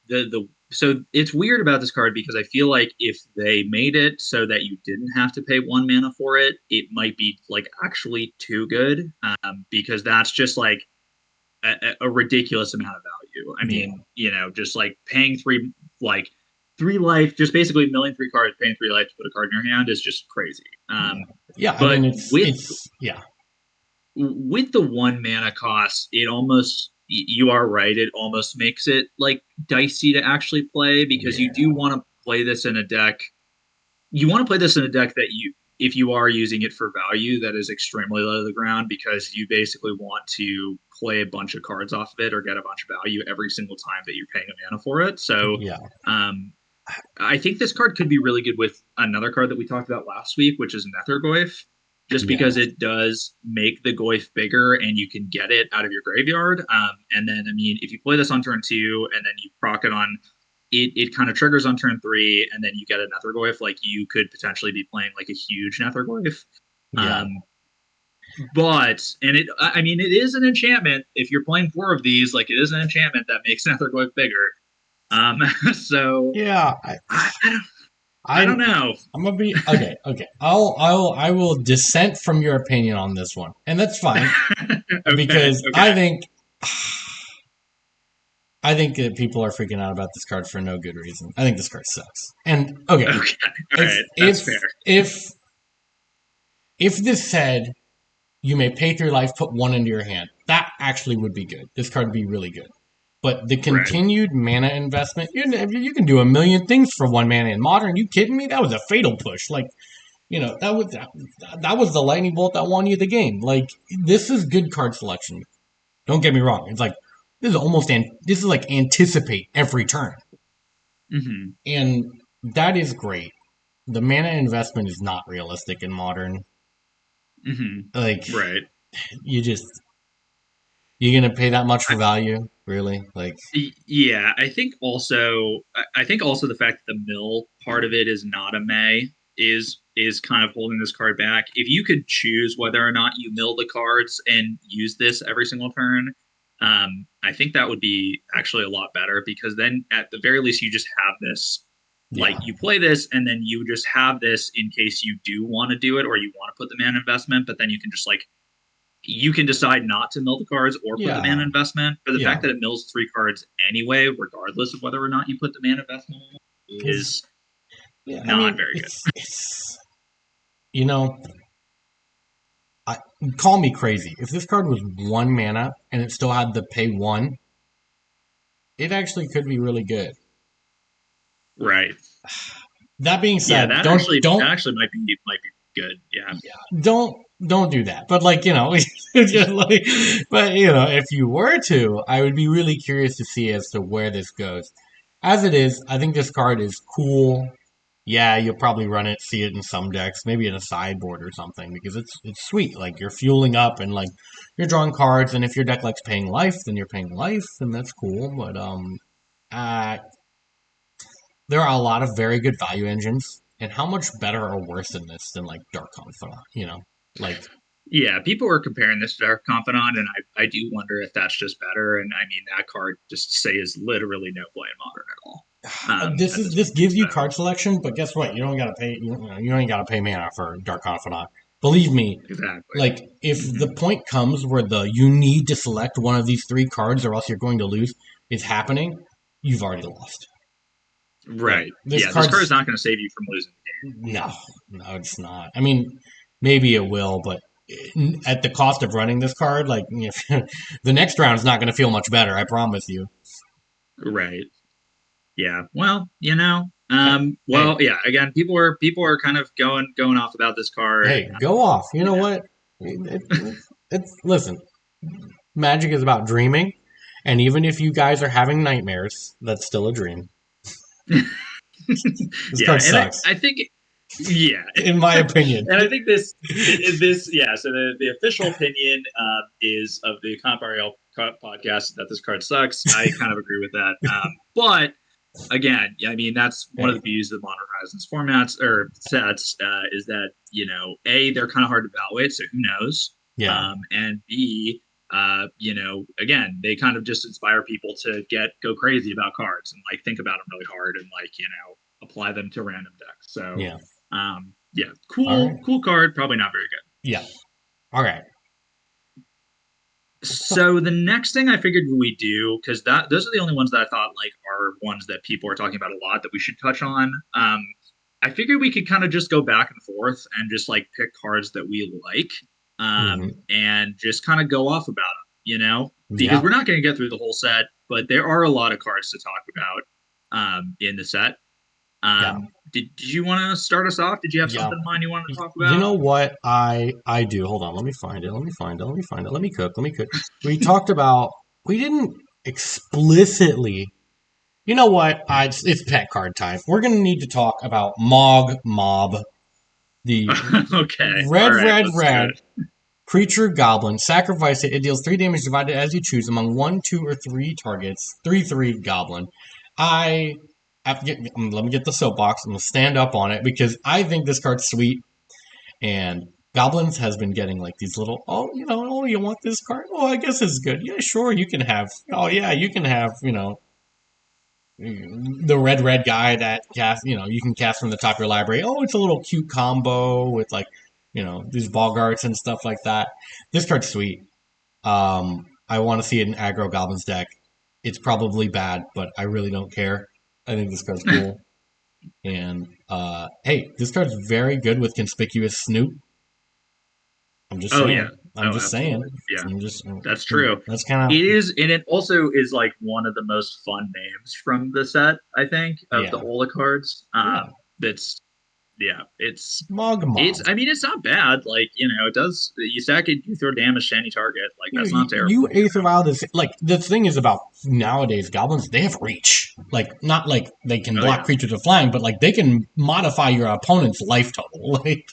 the so it's weird about this card because I feel like if they made it so that you didn't have to pay 1 mana for it, it might be like actually too good. Because that's just like a ridiculous amount of value. I Yeah, mean, just like paying like 3 life, just basically milling 3 cards, paying 3 life to put a card in your hand is just crazy. yeah, yeah. I But mean, with it's yeah, with the 1 mana cost, it almost you are right. It almost makes it like dicey to actually play because you yeah, do want to play this in a deck. You want to play this in a deck that if you are using it for value, that is extremely low to the ground because you basically want to play a bunch of cards off of it or get a bunch of value every single time that you're paying a mana for it. So, yeah, um, I think this card could be really good with another card that we talked about last week, which is Nethergoyf, just yeah, because it does make the Goyf bigger and you can get it out of your graveyard. And then, I mean, if you play this on turn 2 and then you proc it on it kind of triggers on turn 3, and then you get a Nethergoyf, like you could potentially be playing like a huge Nethergoyf. yeah, Um, and I mean, it is an enchantment. If you're playing 4 of these, like it is an enchantment that makes Nethergoyf bigger. Um, so yeah. I don't, I I'm don't know. I'm gonna be okay. Okay, I will dissent from your opinion on this one, and that's fine Okay, because okay, I think that people are freaking out about this card for no good reason. I think this card sucks. And okay, okay. All if right, that's if fair. if if this said you may pay 3 life, put one into your hand, that actually would be good. This card would be really good. But the Right. continued mana investment, you can do a million things for 1 mana in modern. You kidding me? That was a fatal push. Like that was the lightning bolt that won you the game. Like this is good card selection. Don't get me wrong. It's like this is like anticipate every turn, Hmm. and that is great. The mana investment is not realistic in modern. Hmm. Like Right. you just you're gonna pay that much for value, really? Like Yeah, I think also the fact that the mill part of it is not a May is kind of holding this card back. If you could choose whether or not you mill the cards and use this every single turn, I think that would be actually a lot better because then at the very least you just have this, yeah, like you play this and then you just have this in case you do want to do it or you want to put the man investment, but then you can just like you can decide not to mill the cards or put the mana yeah, investment. But the yeah. fact that it mills three cards anyway, regardless of whether or not you put the mana investment It's, is yeah, I not mean, very good. it's you know, I, call me crazy. If this card was one mana and it still had the pay one, it actually could be really good. Right. That being Yeah, said, don't that actually might be good. Yeah. don't don't do that. But like just like, but if you were to, I would be really curious to see as to where this goes. As it is, I think this card is cool. Yeah, you'll probably run it, see it in some decks, maybe in a sideboard or something, because it's sweet. Like you're fueling up and like you're drawing cards, and if your deck likes paying life, then you're paying life, and that's cool. But uh, there are a lot of very good value engines, and how much better or worse than this than like Dark Confidant? Like Yeah, people are comparing this to Dark Confidant, and I do wonder if that's just better. And I mean, that card just say is literally no play in Modern at all at this this point. gives you So card selection, but guess what? You don't gotta pay. You ain't gotta pay mana for Dark Confidant. Believe me, exactly. like if the Hmm. point comes where the you need to select one of these three cards or else you're going to lose is happening, you've already lost. Like Right. this Yeah, this card is card's not going to save you from losing the no, no, it's not. I mean, maybe it will, but at the cost of running this card, like the next round's not going to feel much better. I promise you. game. Right. Yeah. Well, Hey, hey, well, yeah, again, people are kind of going off about this card. hey, go off. You You know what? It's listen. Magic is about dreaming, and even if you guys are having nightmares, that's still a dream. know. This Yeah, card and sucks, I think yeah. in my opinion. And I think this yeah, so the official opinion is of the Comp RL podcast that this card sucks. I kind of agree with that. But again, yeah, I mean that's one of Hey, the beauties of Modern Horizons formats or sets is that a they're kind of hard to evaluate, so who knows, yeah, and b again they kind of just inspire people to go crazy about cards and like think about them really hard and like apply them to random decks. So yeah. yeah, All right. cool card, probably not very good. Yeah. All right. So the next thing I figured we do, because that those are the only ones that I thought like are ones that people are talking about a lot that we should touch on. I figured we could kind of just go back and forth and just like pick cards that we like, Hmm. and just kind of go off about them, because Yeah. we're not going to get through the whole set, but there are a lot of cards to talk about in the set. Yeah. Did you want to start us off? Did you have Yeah. something in mind you wanted to talk You about? know what I do? Hold on. Let me find it. Let me find it. Let me find it. Let me cook. Let me cook. We talked about. We didn't explicitly. You know what? It's pet card time. We're gonna need to talk about Mog Mob, the Okay, all red, right, red, let's do red it. creature goblin. Sacrifice it. It deals 3 damage divided as you choose among 1, 2, or 3 targets. 3/3 goblin. I. Let me get the soapbox. I'm gonna stand up on it because I think this card's sweet. And Goblins has been getting like these little, oh, oh, you want this card? Oh, I guess it's good. Yeah, sure, you can have. Oh, yeah, you can have, the red guy that cast, you can cast from the top of your library. Oh, it's a little cute combo with like, these Bogarts and stuff like that. This card's sweet. I want to see it in aggro Goblins deck. It's probably bad, but I really don't care. I think this card's cool. And hey, this card's very good with Conspicuous Snoop. I'm just Oh yeah. saying. I'm Oh, just saying. absolutely. Yeah, I'm just. that's true. That's kind of It is, and it also is like one of the most fun names from the set. I think of the yeah, Ola cards. yeah, That's yeah, Magma. I mean, it's not bad. Like, it does. You stack it, you throw damage to any target. Like, You know, that's you, not terrible. you Aether Vial, this like the thing is about nowadays goblins, they have reach. Like not like they can Oh block yeah. creatures with flying, but like they can modify your opponent's life total. Like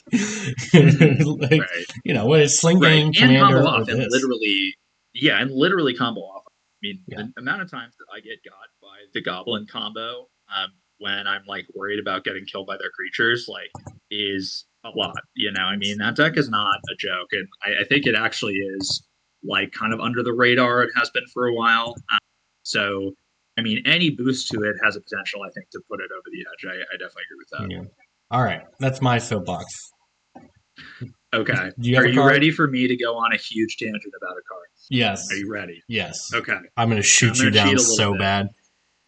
like Right. whether it's Sling Right. Game, And combo Commander, or off, and this. literally, yeah, and literally combo off. I mean, Yeah. the amount of times that I get got by the goblin combo, when I'm like worried about getting killed by their creatures, like, is a lot. I mean, that deck is not a joke, and I think it actually is like kind of under the radar. It has been for a while. So, I mean, any boost to it has a potential, I think, to put it over the edge. I definitely agree with that. Yeah. All right. That's my soapbox. Okay. Do you have Are a you card? ready for me to go on a huge tangent about a card? Are Yes. you ready? Yes. Okay. I'm gonna I'm shoot you gonna cheat down a little so bit. bad.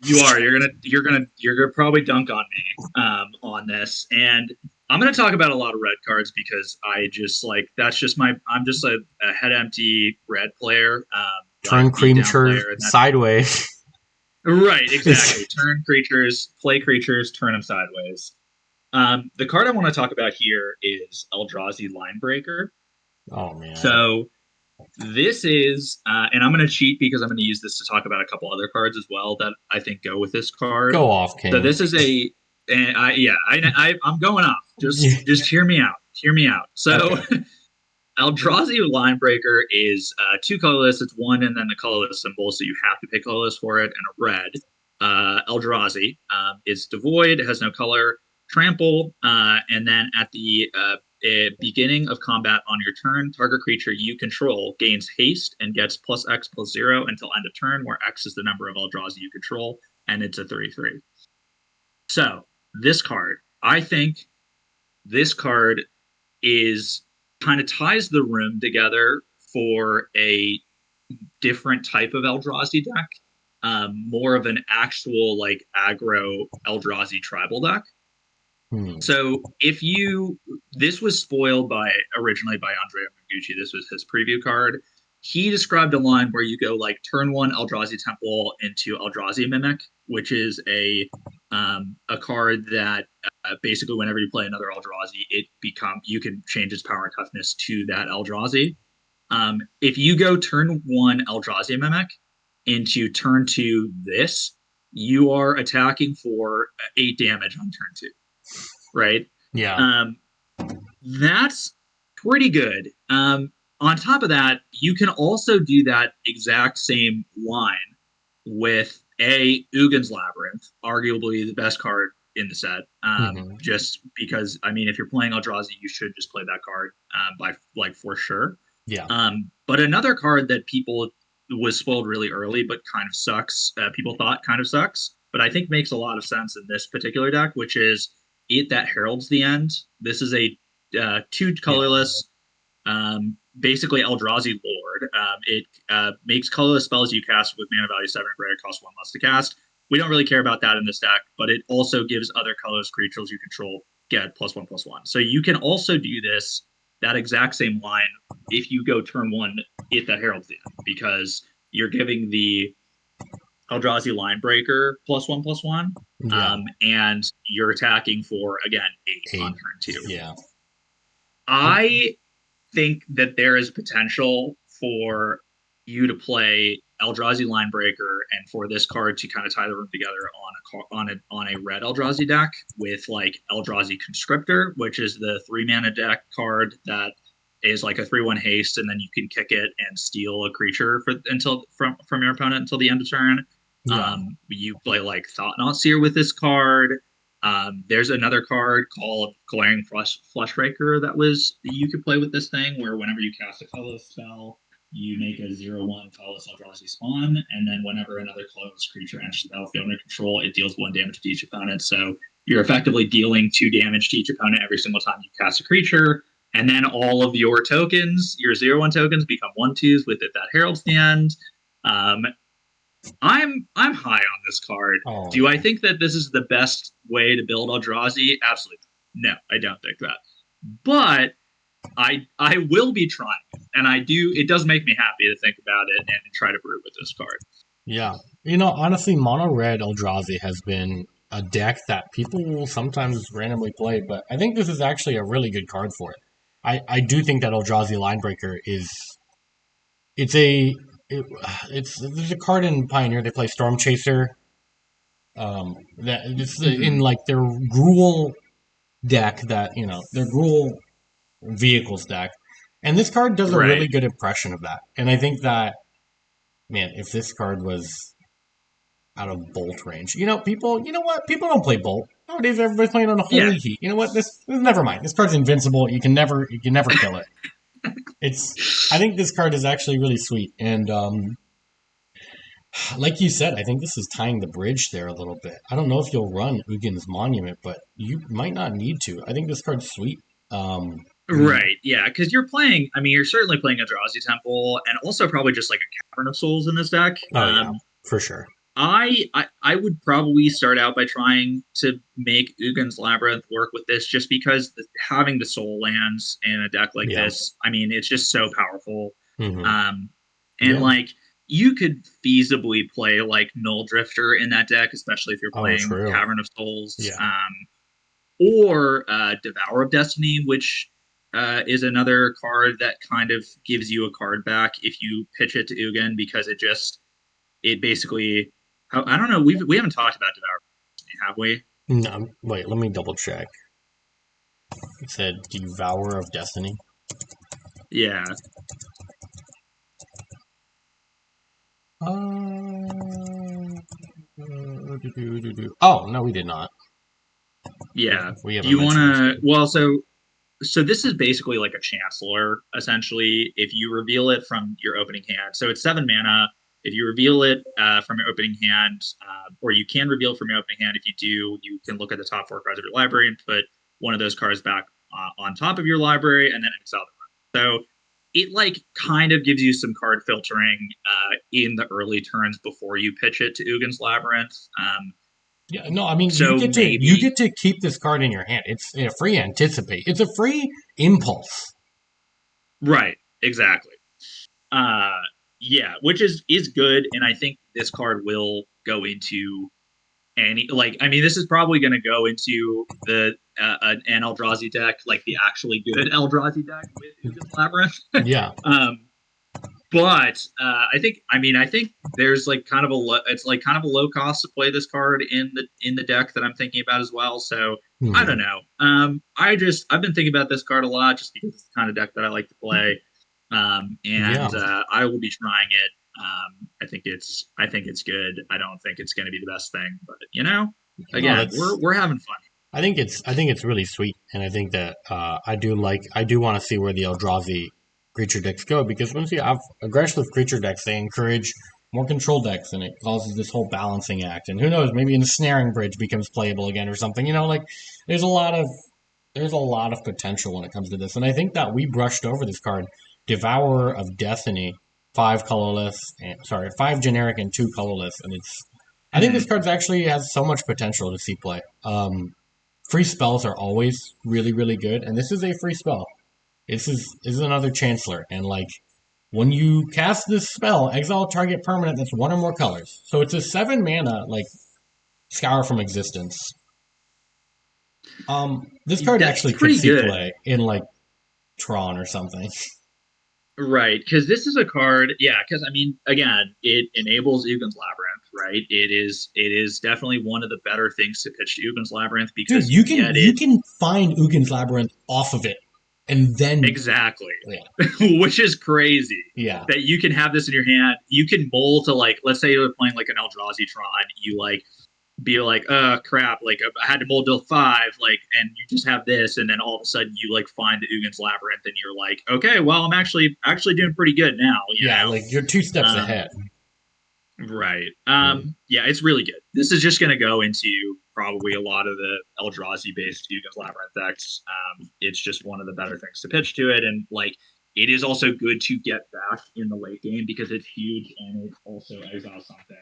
You are. You're gonna probably dunk on me on this, and I'm gonna talk about a lot of red cards because I just like that's just my. I'm just a head empty red player, like Turn beat down creature player, and that's sideways. right. It's Exactly. Turn creatures, play creatures, turn them sideways. The card I want to talk about here is Eldrazi Linebreaker. oh man. So this is, and I'm going to cheat because I'm going to use this to talk about a couple other cards as well that I think go with this card. Go off, So King. this is and I'm going off. Just hear me out. Hear me out. So Okay. Eldrazi Linebreaker is two colorless. It's one and then the colorless symbol, so you have to pay colorless for it, and a red. Eldrazi is devoid, has no color, trample, and then at the beginning of combat on your turn, target creature you control gains haste and gets plus X plus 0 until end of turn, where X is the number of Eldrazi you control, and it's a 3/3. So this card, I think this card is kind of ties the room together for a different type of Eldrazi deck, more of an actual like aggro Eldrazi tribal deck. Hmm. So if you this was spoiled by originally by Andrea Mengucci. This was his preview card. He described a line where you go like turn one Eldrazi Temple into Eldrazi Mimic, which is a card that basically whenever you play another Eldrazi, you can change its power and toughness to that Eldrazi. If you go turn one Eldrazi Mimic into turn two this, you are attacking for 8 damage on turn two, right? Yeah. Um, that's pretty good. On top of that, you can also do that exact same line with Ugin's Labyrinth, arguably the best card in the set. Hmm. Just because, I mean, if you're playing Eldrazi, you should just play that card by like for sure. Yeah. But another card that people was spoiled really early, but kind of sucks. People thought kind of sucks, but I think makes a lot of sense in this particular deck, which is it that heralds the end. This is a two Yeah. colorless, basically Eldrazi Lord. It makes colorless spells you cast with mana value 7 or greater cost 1 less to cast. We don't really care about that in this deck, but it also gives other colorless creatures you control get +1/+1. So you can also do that exact same line if you go turn one, it that heralds the end, because you're giving the Eldrazi Linebreaker +1/+1, Yeah. and you're attacking for again 8 on 8. turn two. Yeah. Um, I think that there is potential for you to play Eldrazi Linebreaker and for this card to kind of tie the room together on a red Eldrazi deck with like Eldrazi Conscriptor, which is the 3 mana deck card that is like a 3/1 haste, and then you can kick it and steal a creature from your opponent until the end of turn. yeah. You play like Thought-Knot Seer with this card. There's another card called Glaring Fleshraker that you could play with this thing, where whenever you cast a colorless spell, you make a 0/1 colorless Eldrazi spawn, and then whenever another colorless creature enters the battlefield under control, it deals 1 damage to each opponent. So you're effectively dealing 2 damage to each opponent every single time you cast a creature. And then all of your tokens, your 0/1 tokens, become 1/2s with it that heralds the end. Um, I'm high on this card. Oh Do I yeah. think that this is the best way to build Eldrazi? Absolutely. No, I don't think that. But I will be trying it, and I do. It does make me happy to think about it and try to brew with this card. Yeah. Honestly, mono red Eldrazi has been a deck that people will sometimes randomly play, but I think this is actually a really good card for it. I do think that Eldrazi Linebreaker is it's a it, it's there's a card in Pioneer they play Storm Chaser that it's in Hmm. like their Gruul deck that their Gruul vehicles deck, and this card does a Right. really good impression of that. And I think that man, if this card was out of Bolt range, people, people don't play Bolt nowadays. Everybody's playing on a Yeah. Holy Heat. You know what? This never mind. This card's invincible. You can never kill it. It's I think this card is actually really sweet, and like you said, I think this is tying the bridge there a little bit. I don't know if you'll run Ugin's Monument, but you might not need to. I think this card's sweet. I mean, Right. Yeah. Because you're playing. I mean, you're certainly playing a Drazi Temple, and also probably just like a Cavern of Souls in this deck. oh yeah, for sure. I would probably start out by trying to make Ugin's Labyrinth work with this, just because having the soul lands in a deck like Yeah. this, I mean, it's just so powerful. Hmm. Um, and Yeah. like you could feasibly play like Null Drifter in that deck, especially if you're Oh, playing true. Cavern of Souls, Yeah. or Devour of Destiny, which is another card that kind of gives you a card back if you pitch it to Ugin, because it basically, I don't know, we haven't talked about Devour, have we? No, wait. Let me double check. It said Devourer of Destiny. Yeah, Oh no, we did not. Yeah, yeah. we Do haven't you want mentioned this to? card. Well, so this is basically like a Chancellor, essentially. If you reveal it from your opening hand, so it's 7 mana. If you reveal it from your opening hand, or you can reveal it from your opening hand, if you do, you can look at the top 4 cards of your library and put one of those cards back on top of your library, and then exile the rest. So it like kind of gives you some card filtering in the early turns before you pitch it to Ugin's Labyrinth. Yeah, no, I mean you So get to you maybe get to keep this card in your hand. It's a free anticipate. It's a free impulse. right, exactly. Uh, yeah, which is good, and I think this card will go into any, like, I mean, this is probably going to go into the an Eldrazi deck, like the actually good Eldrazi deck with Ugin's Labyrinth. Yeah, um, but I think there's like kind of it's like kind of a low cost to play this card in the deck that I'm thinking about as well. So I hmm, don't know. I've been thinking about this card a lot just because it's the kind of deck that I like to play. yeah. And I will be trying it. I think it's good. I don't think it's going to be the best thing, but No, again, that's we're having fun. I think it's really sweet, and I think that I do want to see where the Eldrazi creature decks go because once you have aggressive creature decks, they encourage more control decks, and it causes this whole balancing act. And who knows, maybe a snaring bridge becomes playable again or something. Like there's a lot of there's a lot of potential when it comes to this, and I think that we brushed over this card, Devourer of Destiny, 5 colorless, and, sorry, 5 generic and 2 colorless, and I think this Mhm. card actually has so much potential to see play. Free spells are always really really good, and this is a free spell. This is another Chancellor, and like when you cast this spell, exile target permanent that's 1 or more colors. So it's a 7 mana like Scour from Existence. This card That's actually could pretty see good. play in like Tron or something. Right, because this is a card, yeah. Because I mean, again, it enables Ugin's Labyrinth, right? It is definitely one of the better things to pitch to Ugin's Labyrinth Dude, because you you can get you it can find Ugin's Labyrinth off of it, and then exactly, yeah, which is crazy yeah, that you can have this in your hand. You can mull to, like, let's say you're playing like an Eldrazi Tron, you like be like, crap, like I had to mull till 5, like, and you just have this, and then all of a sudden you like find the Ugin's Labyrinth, and you're like, okay, well, I'm actually doing pretty good now, yeah. Like you're 2 steps Um, ahead. right. Mm. Yeah, it's really good. This is just going to go into probably a lot of the Eldrazi based Yuga's Labyrinth decks. It's just one of the better things to pitch to it. And like, it is also good to get back in the late game because it's huge and it also exiles something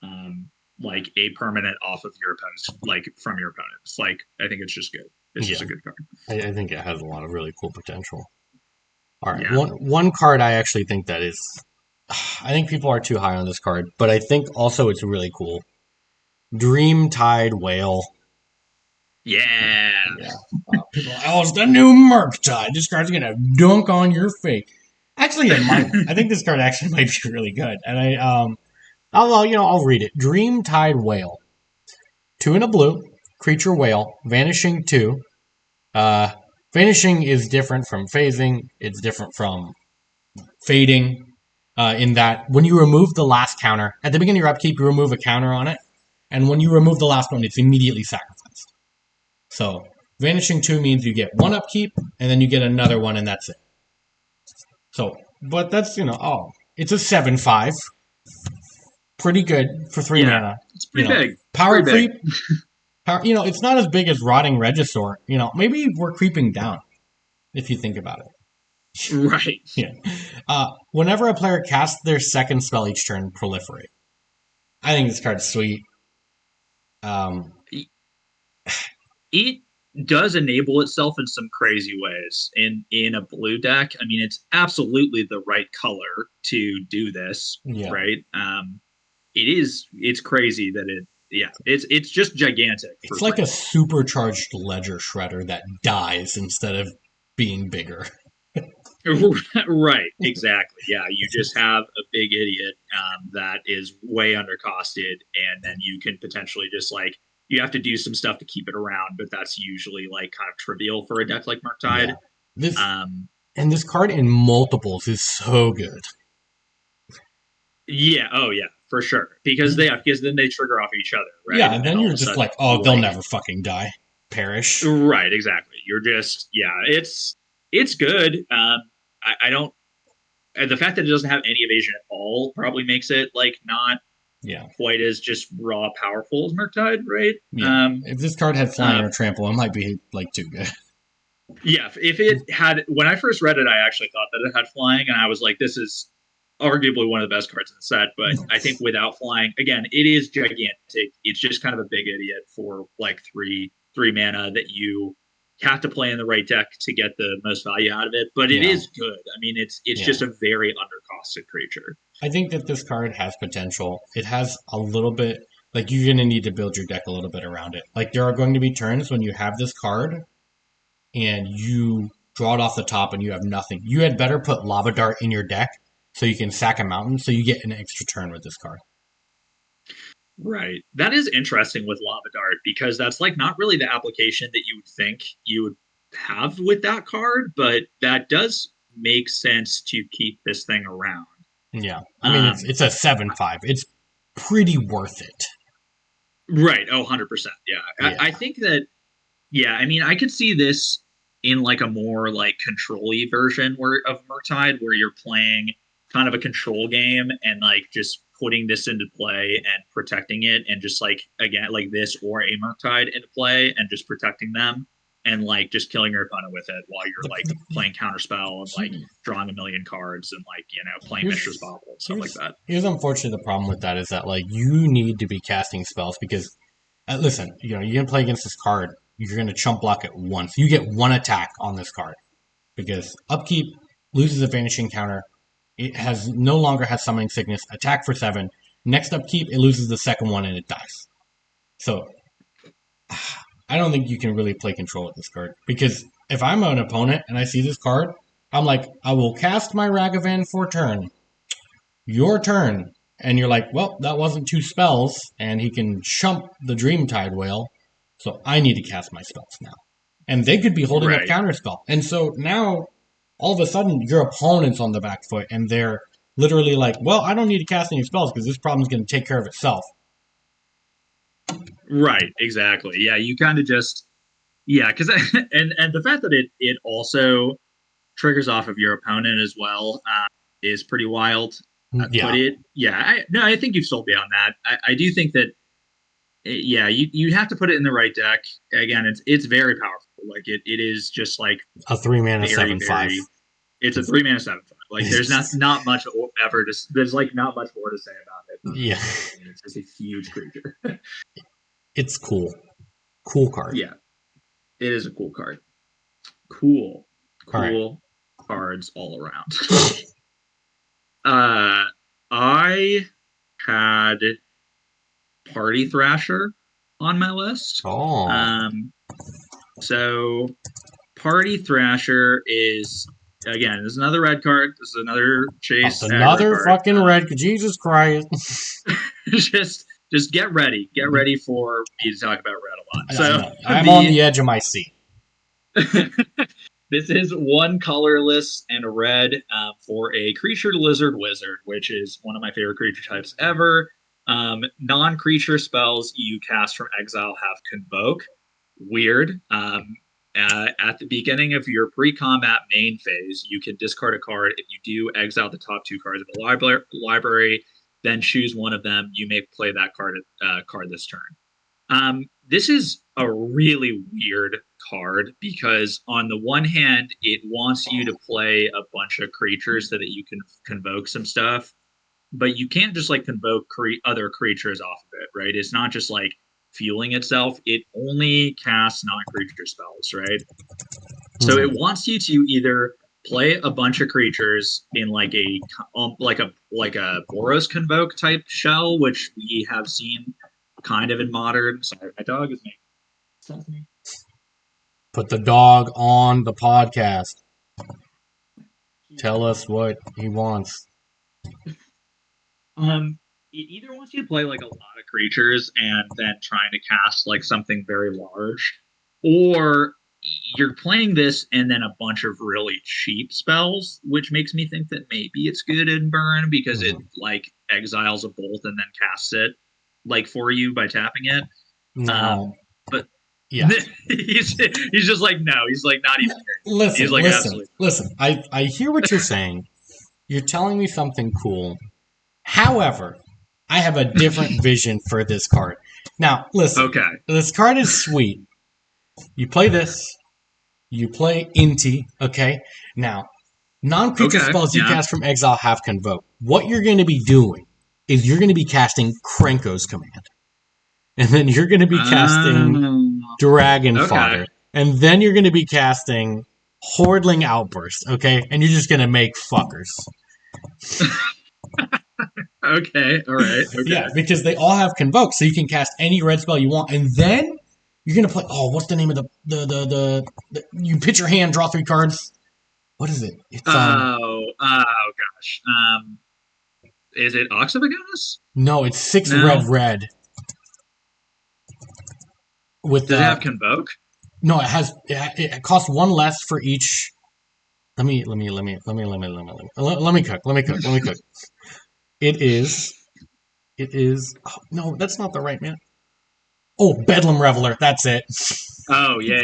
um, like a permanent off of your opponent's, like from your opponents. Like, I think it's just good. It's just Yeah, a good card. I think it has a lot of really cool potential. All right, Yeah. one card I actually think that is, I think people are too high on this card, but I think also it's really cool. Dreamtide Whale. Yeah. Yeah. People are like, oh, it's the new Murktide. This card's gonna dunk on your face. Actually, it might. I think this card actually might be really good. And I'll read it. Dreamtide Whale. 2 and a blue. Creature whale. Vanishing 2. Uh, Vanishing is different from phasing. It's different from fading. In that when you remove the last counter at the beginning of your upkeep, you remove a counter on it, and when you remove the last one, it's immediately sacrificed. So vanishing 2 means you get 1 upkeep, and then you get another one, and that's it. So, but that's it's a 7/5, pretty good for 3 Yeah. mana. It's pretty big. It's Power pretty big. creep. Power, it's not as big as Rotting Regisaur. Maybe we're creeping down if you think about it. Right. Yeah. Whenever a player casts their second spell each turn, proliferate. I think this card's sweet. Um, It does enable itself in some crazy ways in a blue deck. I mean, it's absolutely the right color to do this, yeah. right? It's crazy that it's just gigantic for It's like a 3 supercharged Ledger Shredder that dies instead of being bigger. Right, exactly. Yeah, you just have a big idiot that is way undercosted, and then you can potentially just like you have to do some stuff to keep it around, but that's usually like kind of trivial for a deck like Yeah. Murktide. This Um, and this card in multiples is so good. yeah, oh yeah, for sure. Because then they trigger off each other, right? Yeah, and And then then all you're of a just sudden, like, oh, they'll like never fucking die. Perish. right, exactly. You're just it's good. I don't and the fact that it doesn't have any evasion at all probably makes it like not Yeah. quite as just raw powerful as Murktide, right? Yeah. If this card had flying Uh, or trample, it might be like too good. yeah, if it had when I first read it, I actually thought that it had flying, and I was like, this is arguably one of the best cards in the set. But I think without flying, again, it is gigantic. It's just kind of a big idiot for like three mana that you have to play in the right deck to get the most value out of it. But it Yeah. is good. I mean, it's Yeah. just a very undercosted creature. I think that this card has potential. It has a little bit like you're gonna need to build your deck a little bit around it. Like there are going to be turns when you have this card and you draw it off the top and you have nothing. You had better put Lava Dart in your deck so you can sack a mountain so you get an extra turn with this card. Right. That is interesting with Lava Dart because that's like not really the application that you would think you would have with that card, but that does make sense to keep this thing around. Yeah. I mean Um, it's a 7/5. It's pretty worth it. right. Oh, 100%. Yeah. Yeah. I think that, yeah, I mean, I could see this in like a more like control-y version of Murktide where you're playing kind of a control game and like just putting this into play and protecting it and just like again like this or a Murktide into play and just protecting them and like just killing your opponent with it while you're The, like the, playing counterspell and like drawing a million cards and like playing Mishra's here's Bauble and stuff like here's that. here's unfortunately the problem with that is that like you need to be casting spells because listen, you're gonna play against this card. You're gonna chump block it once. You get 1 attack on this card because upkeep loses a vanishing counter. It has no longer has summoning sickness. Attack for 7. Next upkeep, it loses the second one and it dies. So I don't think you can really play control with this card because if I'm an opponent and I see this card, I'm like, I will cast my Ragavan for turn. Your turn. And you're like, well, that wasn't 2 spells, and he can chump the Dreamtide Whale, so I need to cast my spells now. And they could be holding up Right. counterspell. And so now, all of a sudden, your opponent's on the back foot, and they're literally like, well, I don't need to cast any spells because this problem's going to take care of itself. Right. Exactly. Yeah. You kind of just yeah because and the fact that it also triggers off of your opponent as well is pretty wild. But Yeah, no, I think you've sold me on that. I do think that, yeah, you have to put it in the right deck. Again, it's very powerful. Like it is just like a 3 mana very 7/5. very. It's a It's, 3 mana 7/5. Like there's it's, not much ever to there's like not much more to say about it. yeah, I mean, it's just a huge creature. it's cool. Cool card. Yeah, it is a cool card. Cool, All right. cool cards all around. I had Party Thrasher on my list. Oh, Um, so Party Thrasher is again, this is another red card. This is another that's chase aggro another card. fucking red. Jesus Christ! Just get ready. Get ready for me to talk about red a lot. I So know. I'm on the the edge of my seat. this is one colorless and a red for a creature lizard wizard, which is one of my favorite creature types ever. Non-creature spells you cast from exile have convoke. Weird. At the beginning of your pre-combat main phase, you can discard a card. If you do, exile the top two cards of the library, then choose one of them. You may play that card this turn. This is a really weird card because on the one hand, it wants you to play a bunch of creatures so that you can convoke some stuff, but you can't just like convoke other creatures off of it, right? It's not just like fueling itself; it only casts non-creature spells, right? So Hmm. it wants you to either play a bunch of creatures in like a Boros convoke type shell, which we have seen kind of in modern. Sorry, my dog is making sense to me. Put the dog on the podcast. Tell us what he wants. It either wants you to play like a lot of creatures and then trying to cast like something very large, or you're playing this and then a bunch of really cheap spells, which makes me think that maybe it's good in burn because it Mhm. like exiles a bolt and then casts it like for you by tapping it. Now, But yeah. he's just like no, he's like not even hearing me. He's Listen, like listen, absolutely listen. I hear what you're saying. You're telling me something cool. However, I have a different vision for this card. Now, listen. okay, This card is sweet. You play this. You play Inti. Okay. Now, non-creature okay, spells you yeah. cast from exile have convoke. What you're going to be doing is you're going to be casting Krenko's command, and then you're going to be casting Dragon Okay. Fodder, and then you're going to be casting Hordling Outburst. Okay, and you're just going to make fuckers. Okay. All right. Okay. Yeah, because they all have convoke, so you can cast any red spell you want, and then you're gonna play. Oh, what's the name of the you pitch your hand, draw three cards. What is it? It's Oh gosh. Is it Oxybagus? no, it's six red No. red with Does it have Convoke? no, it has it costs one less for each. Let me cook. It is oh, no, that's not the right man. Oh, Bedlam Reveler. That's it. Oh yeah.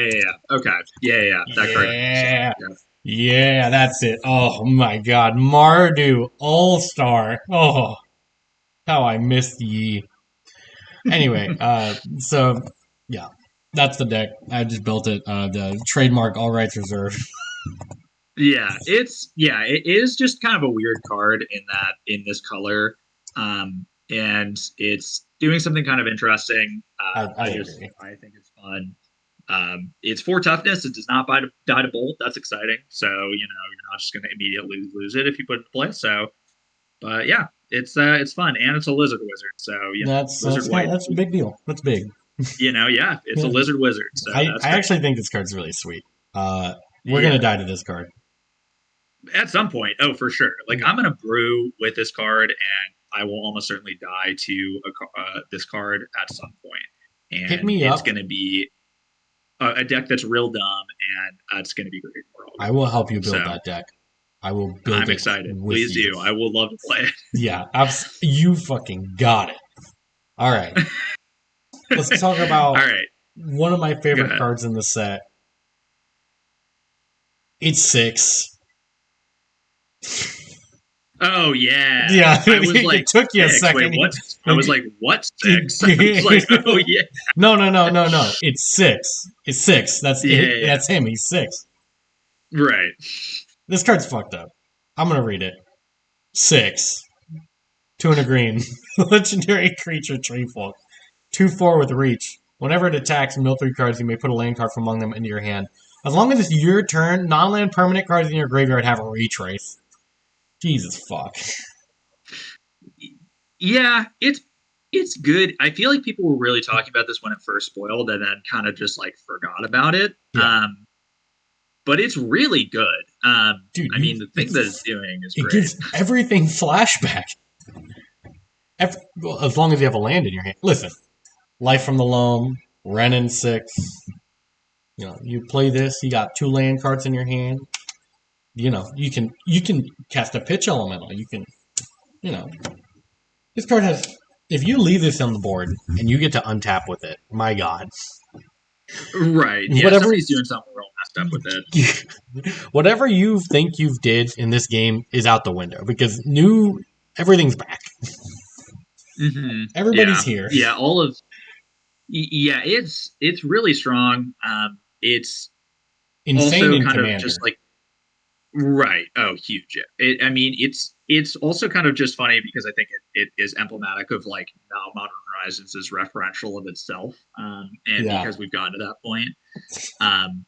Okay. Yeah. That card makes sense. Yeah. Yeah. Yeah, that's it. Oh my god. Mardu All Star. Oh, how I missed ye. Anyway, so yeah, that's the deck. I just built it. The trademark all rights reserved. It is just kind of a weird card in this color. And it's doing something kind of interesting. I agree. I think it's fun. It's 4 toughness. It does not die to bolt. That's exciting. So you're not just going to immediately lose it if you put it in play. So, but yeah, it's fun and it's a lizard wizard. So lizard white. That's a big deal. That's big. Yeah, it's a Yeah. lizard wizard. So that's I great. actually think this card's really sweet. We're Yeah, gonna die to this card. at some point. Oh, for sure. Like I'm gonna brew with this card, and I will almost certainly die to this card at some point. Hit And me it's up. gonna be a deck that's real dumb, and it's gonna be great for all of I you. will help you build So that deck. I will build I'm it excited. with Please you. do. I will love to play it. Yeah, you fucking got it. All right, let's talk All about right, one of my go favorite ahead. cards in the set. It's six. Oh yeah, Yeah, I was like it took you a six. Wait, second. what? I was like, what six? I was like, oh yeah, No. It's six. It's six. yeah. That's him. He's six. Right. This card's fucked up. I'm gonna read it. Six. Two and a green. Legendary creature Treefolk. 2/4 with reach. Whenever it attacks, mill 3 cards. You may put a land card from among them into your hand. As long as it's your turn, non-land permanent cards in your graveyard have a retrace. Jesus fuck. Yeah, it's It's good. I feel like people were really talking about this when it first spoiled, and then kind of just like forgot about it. Yeah, But it's really good. dude, I mean, the thing that it's doing is it great. gives everything flashback. Well, as long as you have a land in your hand. Listen, Life from the Loam, Ren and Six. You play this. You got two land cards in your hand. You can cast a pitch elemental. You can you know this card has. If you leave this on the board and you get to untap with it, my God, Right. Yeah. whatever Somebody's doing something real messed up with it. whatever you think you've did in this game is out the window because new everything's back. Everybody's Yeah. here. Yeah. Yeah. It's really strong. It's Insane also in kind of just Commander. like right. Oh, huge. Yeah. I mean, it's also kind of just funny because I think it is emblematic of like now Modern Horizons is referential of itself, and Yeah. because we've gotten to that point, um,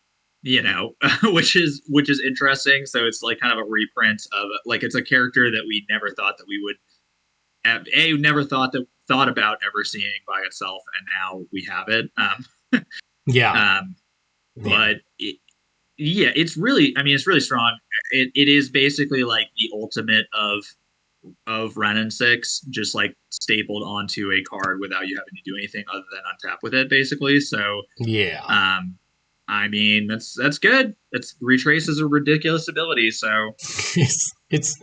which is interesting. So it's like kind of a reprint of like it's a character that we never thought that we would have, never thought about ever seeing by itself, and now we have it. Yeah. Um, Man. but yeah, it's really, I mean, it's really strong. It is basically like the ultimate of Ren and Six, just like stapled onto a card without you having to do anything other than untap with it, basically. So, Yeah. um, I mean, that's good. It's retraces a ridiculous ability. So, it's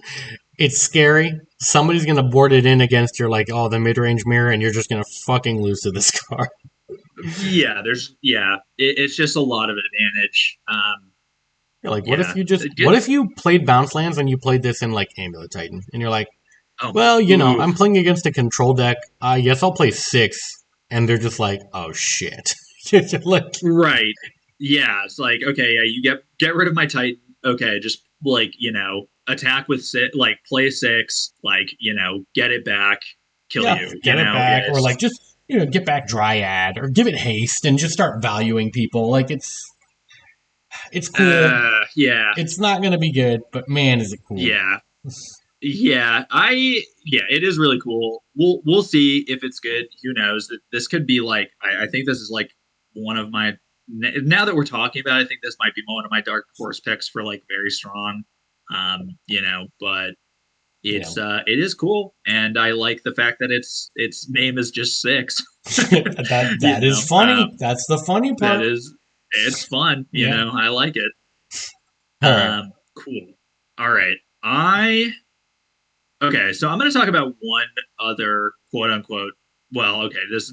it's scary. Somebody's gonna board it in against your like, oh, the mid range mirror, and you're just gonna fucking lose to this card. it's just a lot of advantage. You're like, what if Yeah, you just what good. if you played bounce lands and you played this in like Amulet Titan, and you're like, Oh my, well, I'm oof. playing against a control deck. I guess I'll play six, and they're just like, oh shit. Like, Right. Yeah, it's like okay, yeah, you get rid of my Titan. Okay, just like attack with six, like play six, like get it back, kill yeah, you. get it Yeah, back, or it's like just just get back Dryad, or give it haste, and just start valuing people. Like it's cool. yeah, It's not gonna be good, but man, is it cool. yeah, yeah, it is really cool. We'll see if it's good. Who knows? This could be like I think this is like one of my now that we're talking about it, I think this might be one of my dark horse picks for like very strong. But Yeah. it is cool, and I like the fact that its name is just six. That is funny. That's the funny That part. is it's fun. Yeah. I like it. All right. Cool. All right. I Okay, so I'm going to talk about one other quote unquote. Well, okay, that's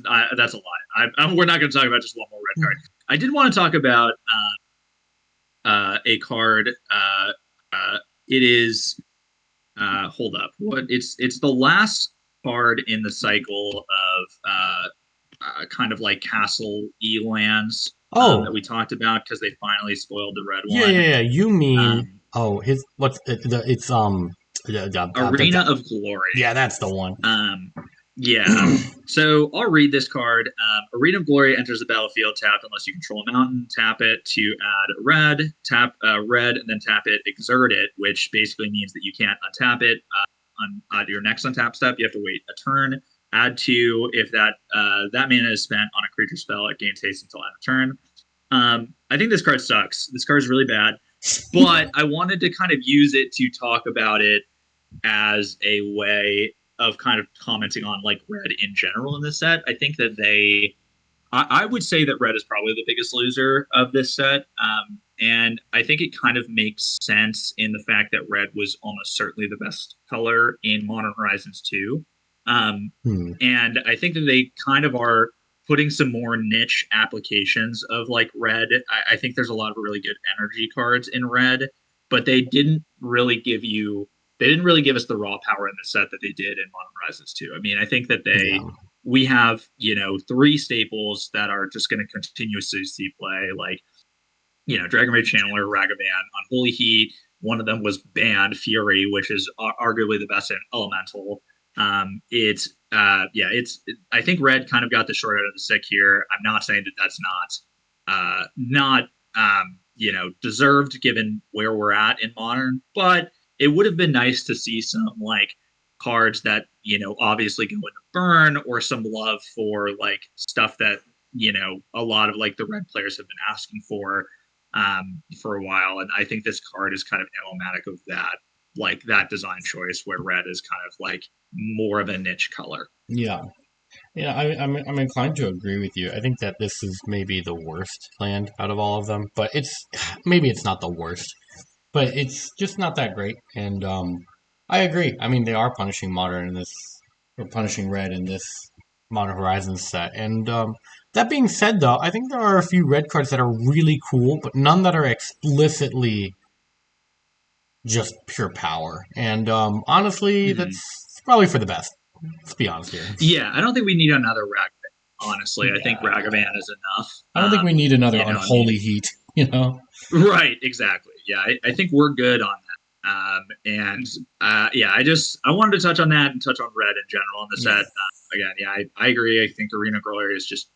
a lie. We're not going to talk about just one more red card. I did want to talk about a card. It is hold up. What it's the last card in the cycle of kind of like castle lands that Oh, we talked about because they finally spoiled the red yeah, one. yeah, yeah. You mean Um, his what's it's Arena of Glory. yeah, that's the one. Um, yeah. So I'll read this card. Arena of Glory enters the battlefield tapped unless you control a mountain. Tap it to add red. Tap red and then tap it. Exert it, which basically means that you can't untap it on your next untap step. You have to wait a turn. Add two if that mana is spent on a creature spell. It gains haste until end of turn. I think this card sucks. This card is really bad, but I wanted to kind of use it to talk about it as a way of kind of commenting on like red in general in this set. I think that I would say that red is probably the biggest loser of this set. And I think it kind of makes sense in the fact that red was almost certainly the best color in Modern Horizons 2. Um, Hmm. and I think that they kind of are putting some more niche applications of like red. I think there's a lot of really good energy cards in red, but they didn't really give us the raw power in the set that they did in Modern Horizons 2. I mean, I think that Yeah. we have three staples that are just going to continuously see play, like Dragon Rage Channeler, Ragavan, Unholy Heat. One of them was banned, Fury, which is arguably the best in Elemental. It's I think Red kind of got the short end of the stick here. I'm not saying that that's not deserved given where we're at in Modern, but it would have been nice to see some like cards that, obviously go into burn, or some love for like stuff that, a lot of like the red players have been asking for a while. And I think this card is kind of emblematic of that, like that design choice where red is kind of like more of a niche color. Yeah. Yeah, I'm inclined to agree with you. I think that this is maybe the worst land out of all of them, but it's maybe it's not the worst, but it's just not that great. And I agree. I mean, they are punishing modern in this, or punishing red in this Modern Horizons set. And that being said, though, I think there are a few red cards that are really cool, but none that are explicitly just pure power. And honestly, Mm-hmm. that's probably for the best. Let's be honest here. Yeah, I don't think we need another Ragavan. Honestly, I think Yeah. Ragavan is enough. I don't think we need another I mean, unholy heat, you know? right, exactly. Yeah, I think we're good on that. And yeah, I wanted to touch on that and touch on red in general in the Yeah. set. Again, yeah, I agree. I think Arena Glory is just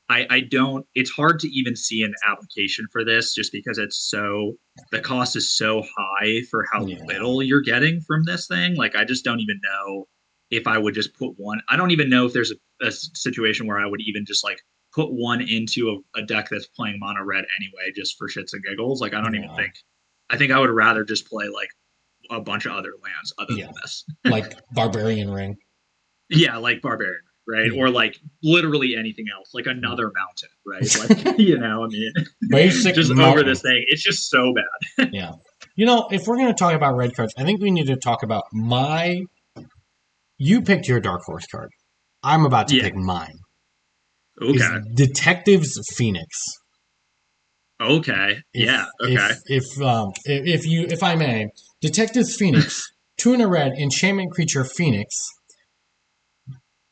I don't. It's hard to even see an application for this just because the cost is so high for how Yeah. little you're getting from this thing. Like I just don't even know if I would just put one. I don't even know if there's a situation where I would even just like put one into a deck that's playing mono red anyway, just for shits and giggles. Like I don't even Yeah. think. I think I would rather just play like a bunch of other lands other Yeah. than this. Like Barbarian Ring. Yeah, like barbarian, right? Yeah. Or like literally anything else, like another mountain, right? Like, I mean, Basic just over mountain. this thing. It's just so bad. Yeah. You know, if we're going to talk about red cards, I think we need to talk about my. You picked your Dark Horse card. I'm about to Yeah. pick mine. Is Okay. Detective's Phoenix. Okay. If Yeah. if Okay. if I may, Detective's Phoenix, 2 and a red, enchantment creature Phoenix,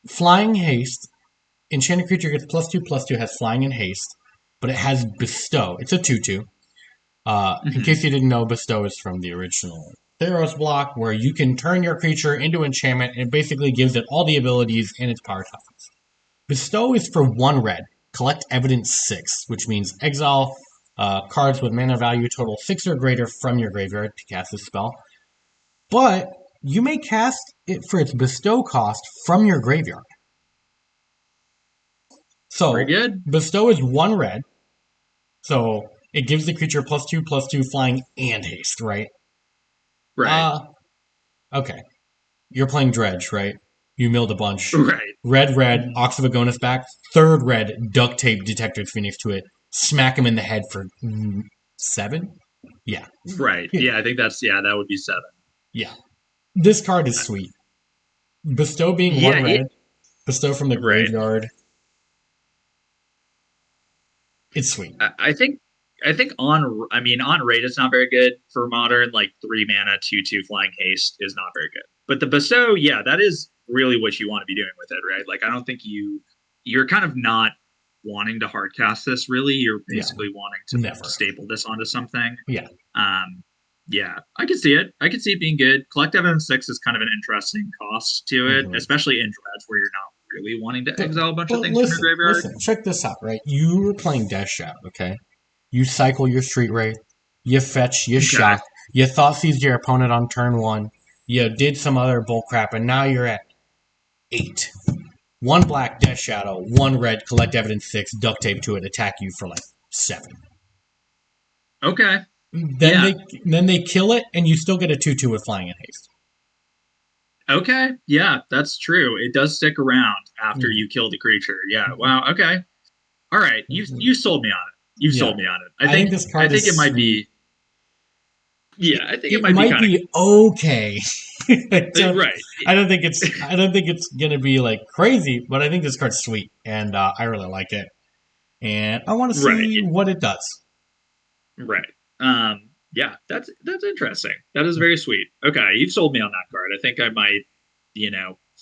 flying haste. Enchanted creature gets +2/+2, has flying and haste, but it has bestow. It's a 2/2. In Hmm. case you didn't know, bestow is from the original Theros block, where you can turn your creature into enchantment, and it basically gives it all the abilities and its power toughness. Bestow is for 1 red. Collect evidence 6, which means exile cards with mana value total 6 or greater from your graveyard to cast this spell. But you may cast it for its bestow cost from your graveyard. Very So good. bestow is 1 red, so it gives the creature +2/+2 flying and haste, right? Right. Uh okay. You're playing dredge, right? You milled a bunch. Right. Red, red, Mhm. Ox of Agonis back. Third red, duct tape Detector's Phoenix to it. Smack him in the head for 7? Yeah. Right. Yeah. Yeah. I think that would be 7. Yeah. This card is sweet. Bestow being Yeah. 1 red. Bestow from the Right. graveyard. It's sweet. I think I mean on rate it's not very good for modern, like 3 mana 2/2 flying haste is not very good. But the bestow, yeah, that is really what you want to be doing with it, right? Like I don't think you're kind of not wanting to hard cast this really. You're Yeah. basically wanting to Never. staple this onto something. Yeah. Um yeah, I can see it. I can see it being good. Collect Evidence 6 is kind of an interesting cost to it, Hmm. especially in dredge where you're not really wanting to But exile a bunch of but things from your graveyard. listen, check this out, right? You were playing Death Shadow, okay? You cycle your Street Wraith, you fetch, you Okay. shock, you thought seized your opponent on turn 1, you did some other bullcrap, and now you're at 8. 1 black Death Shadow, 1 red collect evidence 6, duct tape to it, attack you for like 7. Okay. Then Yeah. they kill it, and you still get a 2/2 with flying and haste. Okay, yeah, that's true. It does stick around after Mm. you kill the creature. Yeah. Wow. Okay. All right. You sold me on it. You Yeah, sold me on it. I think this I card think it is might sweet. be. Yeah, I think it It might be might kind of be okay. right. I don't think it's gonna be like crazy, but I think this card's sweet, and I really like it, and I want to Right. see what it does. Right. Yeah, that's interesting. That is very sweet. Okay, you've sold me on that card. I think I might,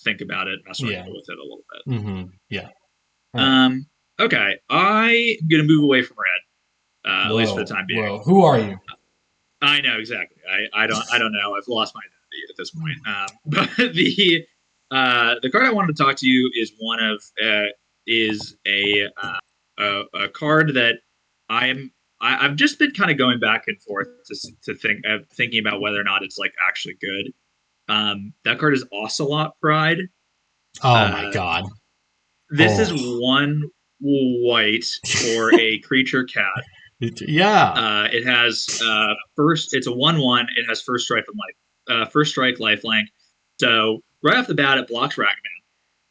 think about it, mess around Yeah. with it a little bit. Yeah. All right. Um. Okay, I am gonna move away from red, at least for the Whoa. time being. Whoa. Who are you? I know exactly. I don't know. I've lost my identity at this point. But the card I wanted to talk to you is one of is a card that I'm I've just been kind of going back and forth to think thinking about whether or not it's like actually good. That card is Ocelot Pride. Oh my Uh, god. this is Oh. 1 white for a creature cat. Yeah. It has first. It's a 1/1. It has first strike and first strike, lifelink. So right off the bat, it blocks Ragavan,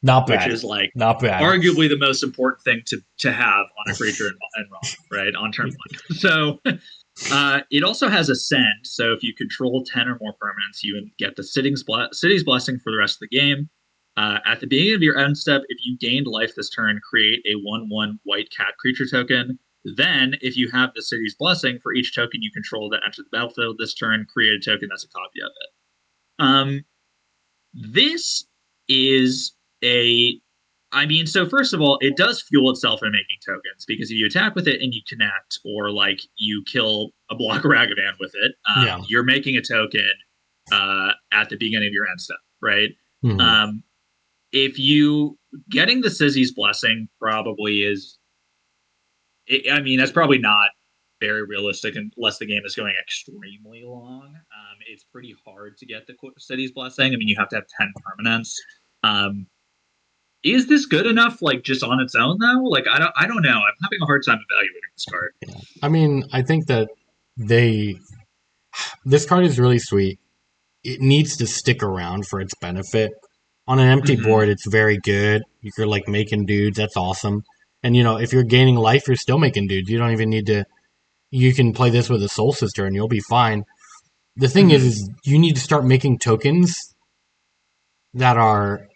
Not which bad. is like Not bad. arguably the most important thing to have on a creature in Ron, right? On turn one. So it also has Ascend. So if you control 10 or more permanents, you get the City's Blessing for the rest of the game. At the beginning of your end step, if you gained life this turn, create a 1/1 white cat creature token. Then, if you have the City's Blessing, for each token you control that enters the battlefield this turn, create a token that's a copy of it. This is a I mean, so first of all, it does fuel itself in making tokens because if you attack with it and you connect, or like you kill a block Ragavan with it, Yeah. you're making a token at the beginning of your end step, right? Hmm. Um, if you getting the Sizzy's Blessing probably is, I mean, that's probably not very realistic unless the game is going extremely long. It's pretty hard to get the City's Blessing. I mean, you have to have 10 permanents. Um, is this good enough, like just on its own though? Like I don't know. I'm having a hard time evaluating this card. I mean, I think that they this card is really sweet. It needs to stick around for its benefit. On an empty Mm-hmm. board, it's very good. You're like making dudes. That's awesome. And if you're gaining life, you're still making dudes. You don't even need to. You can play this with a Soul Sister, and you'll be fine. The thing Mm-hmm. is you need to start making tokens that are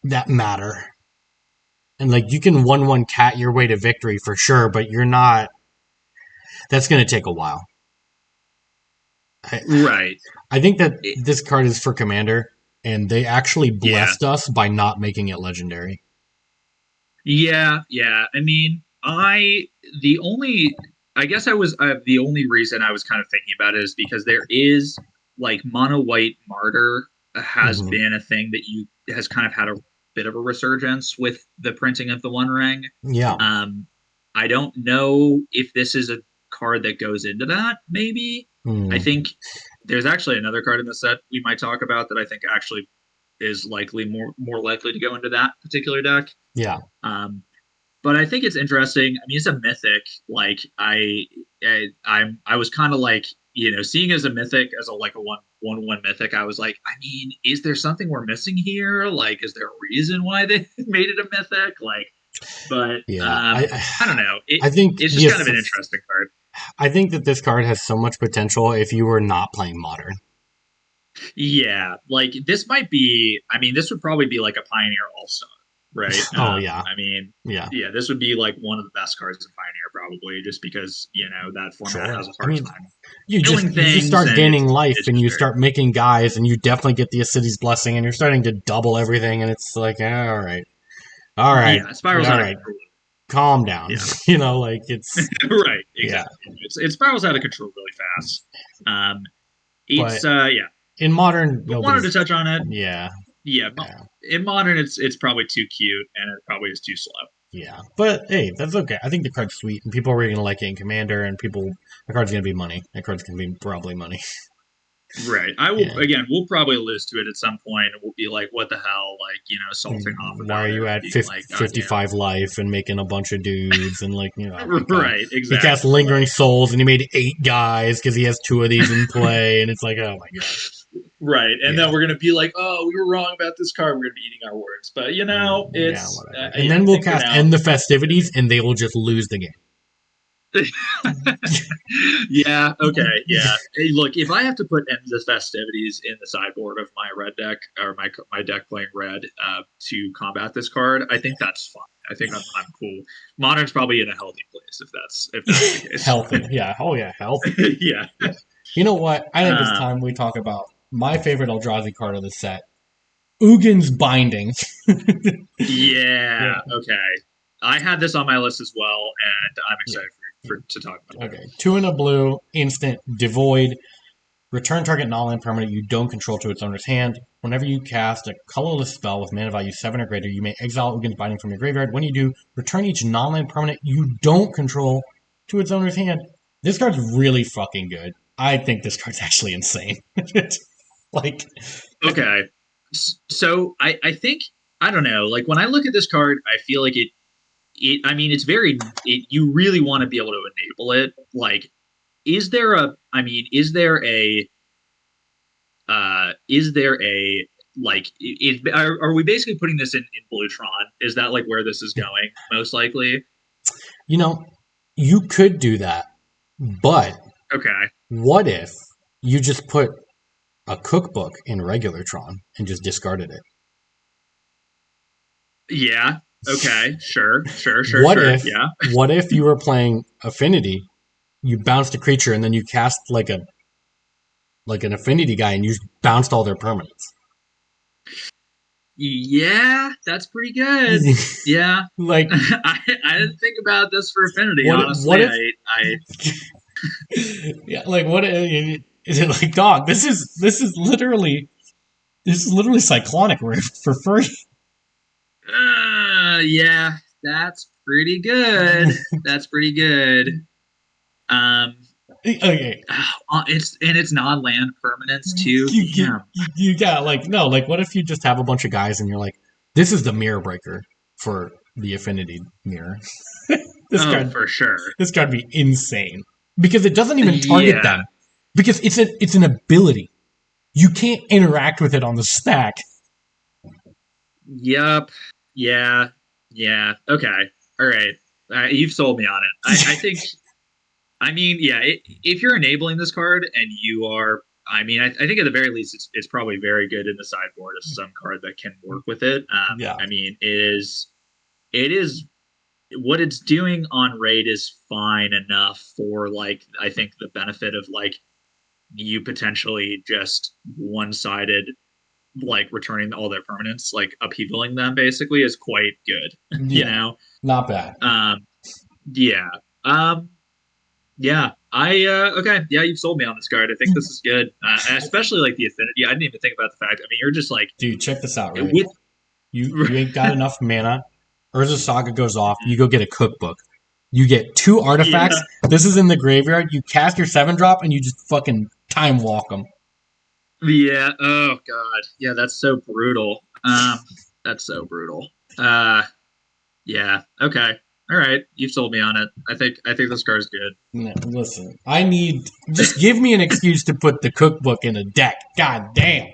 that matter. And like you can 1/1 cat your way to victory for sure, but you're not. That's going to take a while. I, Right. I think that It, this card is for Commander, and they actually yeah. blessed us by not making it legendary. Yeah. Yeah. I mean, the only I guess I was the only reason I was kind of thinking about it is because there is like mono white martyr has Hmm. been a thing that you has kind of had a bit of a resurgence with the printing of the One Ring. Yeah. Um, I don't know if this is a card that goes into that. Maybe I Mm, think there's actually another card in the set we might talk about that I think actually is likely more likely to go into that particular deck. yeah. Um, but I think it's interesting. I mean, it's a mythic. Like I was kind of like seeing as a mythic as a like a one mythic. I was like, I mean, is there something we're missing here? Like, is there a reason why they made it a mythic? Like, but Yeah. I don't know. I think It's just kind of an interesting card. I think that this card has so much potential if you were not playing Modern. Yeah, like this might be. I mean, this would probably be like a Pioneer All Star, right? Oh yeah. I mean, Yeah. yeah, this would be like one of the best cards in Pioneer, probably, just because that format Sure. has a I hard mean, time you just killing you just things, start and gaining life it's and just you very start making guys and you definitely get the City's Blessing and you're starting to double everything and it's like, all right. All right. yeah, it spirals All out of right. control. Calm down. Yeah, Like it's right, yeah. exactly. It spirals out of control really fast. Um, But it's yeah, in Modern but wanted to nobody's touch on it. yeah. Yeah, Yeah. in modern, it's probably too cute, and it probably is too slow. Yeah, but hey, that's okay. I think the card's sweet, and people are really gonna like it in Commander, and the card's gonna be money. That card's gonna be probably money. Right. I will Yeah. again. We'll probably lose to it at some point, and we'll be like, "What the hell?" Like salting off Why are about you it, at being like, "God damn." 55 life and making a bunch of dudes and like, oh my god. Right. He cast Exactly. Lingering Like, Souls and he made 8 guys because he has 2 of these in play, and it's like, oh my god. right. And then Yeah. we're gonna be like, "Oh, we were wrong about this card. We're gonna be eating our words." But Yeah, it's whatever. And yeah. then I we'll think for cast now, End the it's Festivities and they will just lose the game. yeah. Okay. Yeah. Hey, look, if I have to put ends of festivities in the sideboard of my red deck or my deck playing red to combat this card, I think that's fine. I think I'm cool. Modern's probably in a healthy place if that's the case. Healthy. Yeah. Oh yeah, healthy. Yeah. You know what? I think it's Um, time we talk about my favorite Eldrazi card of the set, Ugin's Binding. yeah. Yeah. Okay. I had this on my list as well, and I'm Yeah. excited for to talk about it. Okay. 2 and a blue, instant, devoid. Return target non-land permanent you don't control to its owner's hand. Whenever you cast a colorless spell with mana value 7 or greater, you may exile Ugin's Binding from your graveyard. When you do, return each non-land permanent you don't control to its owner's hand. This card's really fucking good. I think this card's actually insane. Like, Okay. So I think I don't know. Like when I look at this card, I feel like I mean it's very you really want to be able to enable it. Like is there a I mean is there a like are we basically putting this in Blutron? Is that like where this is going most likely? you know, you could do that, but Okay. what if you just put a cookbook in regular Tron and just discarded it? Yeah. Okay. Sure. Sure. Sure. What Sure. if Yeah. what if you were playing Affinity, you bounced a creature and then you cast like an Affinity guy and you bounced all their permanents? Yeah, that's pretty good. Yeah. Like I didn't think about this for Affinity, what honestly. if I yeah, like what is it like, dog? This is literally Cyclonic Rift for free. yeah, that's pretty good. That's pretty good. Um Okay, it's non-land permanents too. Damn. you got like no, like what if you just have a bunch of guys and you're like, this is the mirror breaker for the Affinity mirror. this Oh, card for sure. this card would be insane because it doesn't even target Yeah. them because it's an ability. You can't interact with it on the stack. Yup. Yeah. Yeah. Okay. All right. You've sold me on it. I think I mean, yeah, if you're enabling this card and you are, I mean, I think at the very least, it's probably very good in the sideboard as some card that can work with it. Yeah, I mean, it is what it's doing on raid is fine enough for like, I think the benefit of like you potentially just one sided, like returning all their permanents, like upheavaling them basically is quite good, you yeah, know? not bad. Um, yeah. Um, Yeah, okay. Yeah, you've sold me on this card. I think this is good, especially like the affinity. I didn't even think about the fact. I mean, you're just like Dude, check this out, right? with. You ain't got enough mana. Urza Saga goes off. You go get a cookbook. You get two artifacts. Yeah, This is in the graveyard. You cast your 7-drop and you just fucking time walk them. yeah. Oh God, yeah. That's so brutal. That's so brutal. Yeah. Okay. All right. You've sold me on it. I think this card's good. No, listen, I need just give me an excuse to put the cookbook in a deck. God damn.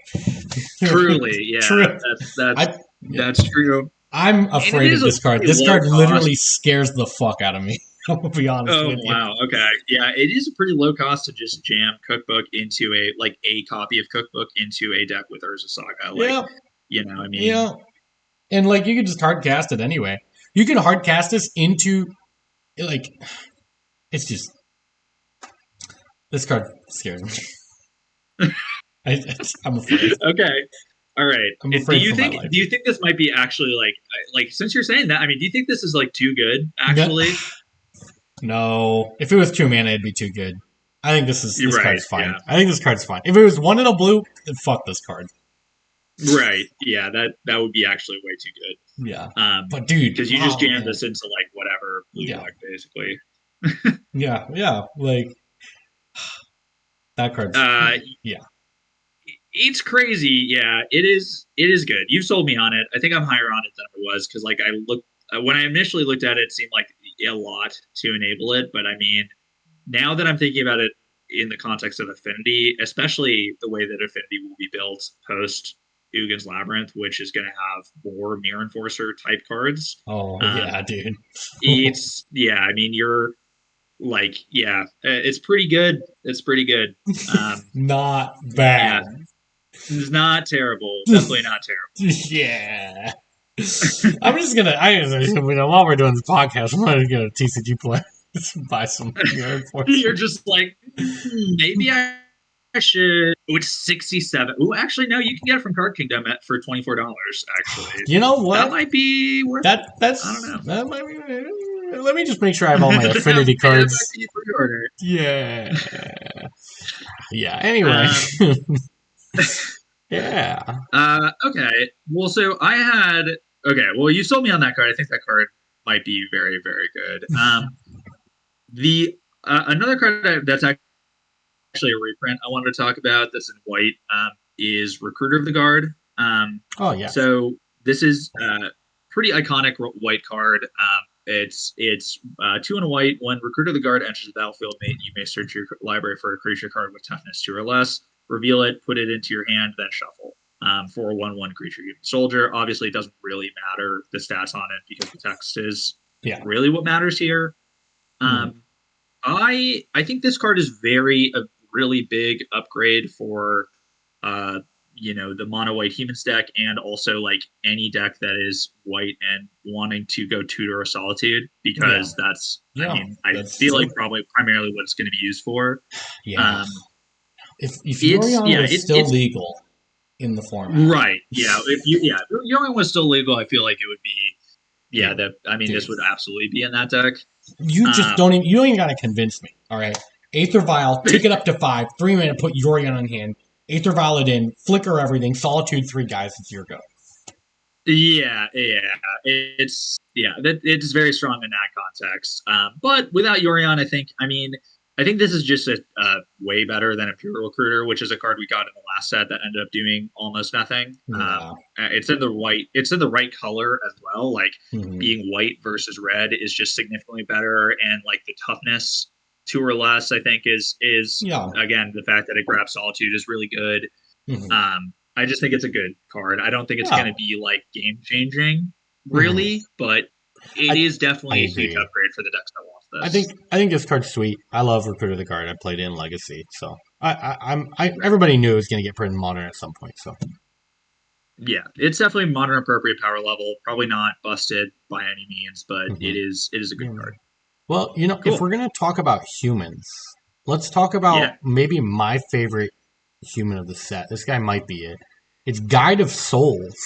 Truly, yeah. True. That's I yeah. that's true. I'm And it afraid is of a this card. pretty This low card literally cost. scares the fuck out of me. I'm gonna be honest Oh with you. wow. Okay. Yeah, it is a pretty low cost to just jam Cookbook into a copy of Cookbook into a deck with Urza Saga. Like, Yeah, I mean, yeah. And like you could just hard cast it anyway. You can hard cast this into like it's just this card scares me. I'm afraid. okay. All right. I'm Do afraid you for my think life. this might be actually like since you're saying that, I mean, do you think this is like too good No, actually? no. If it was 2 mana, it'd be too good. I think You're this right. card's fine. Yeah. I think this card's fine. If it was one in a blue, then fuck this card. Right. Yeah, that would be actually way too Yeah. good. But dude, Because you just oh jam man. this into like whatever blue Yeah. deck basically. Yeah. Yeah. Like that card's Uh yeah. it's crazy. Yeah, it is. It is good. You've sold me on it. I think I'm higher on it than I was because, like, I looked when I initially looked at it, it seemed like a lot to enable it. But I mean, now that I'm thinking about it in the context of Affinity, especially the way that Affinity will be built post Ugin's Labyrinth, which is going to have more Mirror Enforcer type cards. Oh Um, yeah, dude. it's yeah. I mean, you're like yeah. It's pretty good. It's pretty good. Not Yeah. bad. It's not terrible. Definitely not Yeah. I'm just gonna. While we're doing this podcast, I'm gonna go to TCG Play, buy some Mirror You're Enforcer. just like, maybe I should. Oh, it's 67. Oh, actually, no, you can get it from Card Kingdom for $24, actually. You know That what? might be worth it. I don't know. That might be. Let me just make sure I have all my affinity That might cards. be pre-order. Yeah. Yeah. Anyway. Um, Yeah. okay. Well, so I had. Okay, well, you sold me on that card. I think that card might be very, very good. The another card that's actually a reprint I wanted to talk about that's in white. is Recruiter of the Guard. Oh yes. So this is pretty iconic white card. It's two and a white. When Recruiter of the Guard enters the battlefield, you may search your library for a creature card with toughness 2 or less. Reveal it, put it into your hand, then shuffle. For a 1/1 creature human soldier. Obviously, it doesn't really matter the stats on it because the text is Yeah. really what matters here. Mhm. Um, I think this card is a really big upgrade for uh the mono white humans deck, and also like any deck that is white and wanting to go tutor or solitude, Yeah. because that's, I Yeah. mean, I That's feel true. like probably primarily what it's going to be used for. Yeah. um If it's Yorion yeah was still it's legal in the format, right, yeah, if Young was still legal, I feel like it would be, yeah, dude, that, I mean, dude, this would absolutely be in that deck. you just um you don't even gotta convince me. All right, Aether Vial, take it up to 5, 3 mana, put Yorion on hand, Aether Vial it in, flicker everything, Solitude 3 guys, it's your go. Yeah, it's very strong in that context. But without Yorion, I think this is just a way better than Imperial Recruiter, which is a card we got in the last set that ended up doing almost nothing. Yeah. It's in the right color as well. Like, Mm-hmm. being white versus red is just significantly better, and like the toughness 2 or less, I think is Yeah. again, the fact that it grabs Solitude is really good. Mm-hmm. I just think it's a good card. I don't think it's going Yeah. to be like game changing, Mm-hmm. really, but it I is I definitely a huge agree. upgrade for the decks that lost I think this. I think this card's sweet. I love Recruiter the card. I played it in Legacy, so Right. everybody knew it was gonna get put in Modern at some point. So Yeah, it's definitely modern appropriate power level. Probably not busted by any means, but mm-hmm. it is a good Yeah. card. Well, if we're Cool. gonna talk about humans, let's talk about Yeah. maybe my favorite human of the set. This guy might be it. It's Guide of Souls.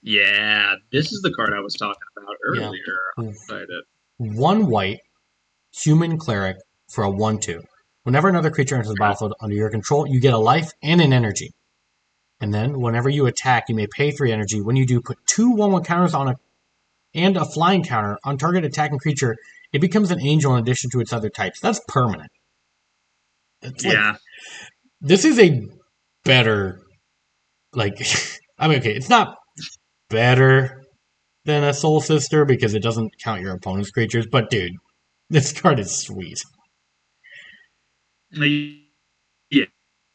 Yeah, this is the card I was talking about Yeah. earlier. I'm excited. One white human cleric for a 1/2. Whenever another creature enters the Okay. battlefield under your control, you get a life and an energy. And then, whenever you attack, you may pay 3 energy. When you do, put 2 1/1 counters on a and a flying counter on target attacking creature. It becomes an angel in addition to its other types. That's permanent. It's like Yeah. this is a better like I mean, okay, it's not better than a Soul Sister because it doesn't count your opponent's creatures, but dude, this card is sweet. Yeah.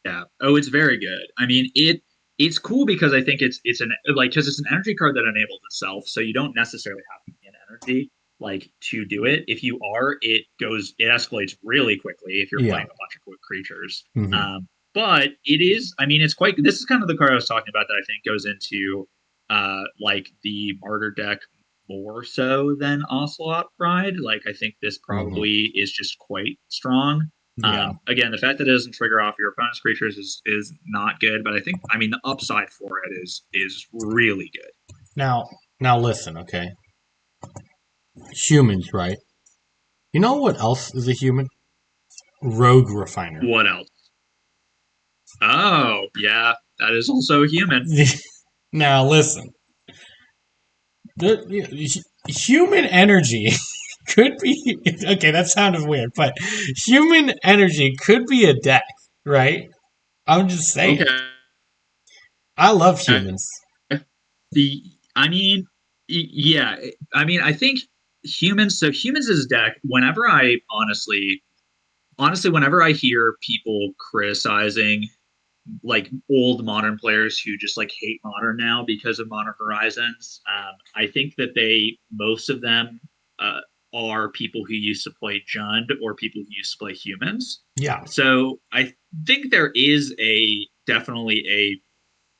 Yeah. Oh, it's very good. I mean, it's cool because I think it's an like because it's an energy card that enables itself, so you don't necessarily have to be an energy like to do it. If you are, it escalates really quickly if you're Yeah. playing a bunch of quick creatures. Mm-hmm. But it is, I mean, it's quite. This is kind of the card I was talking about that I think goes into like the Martyr deck more so than Ocelot Pride. Like, I think this Mm-hmm. probably is just quite strong. Yeah. Again, the fact that it doesn't trigger off your opponent's creatures is not good, but I mean, the upside for it is really good. Now, now listen, okay. Humans, right? You know what else is a human? Rogue Refiner. What else? Oh, yeah, that is also human. Now listen. Human energy could be okay. That sounded weird, but human energy could be a deck, right? I'm just saying. Okay. I love humans. The I mean, yeah, I mean, I think humans. So humans is deck. Whenever I honestly, whenever I hear people criticizing like old modern players who just like hate modern now because of Modern Horizons, I think that most of them uh, are people who used to play Jund or people who used to play humans. Yeah. So I think there is a definitely a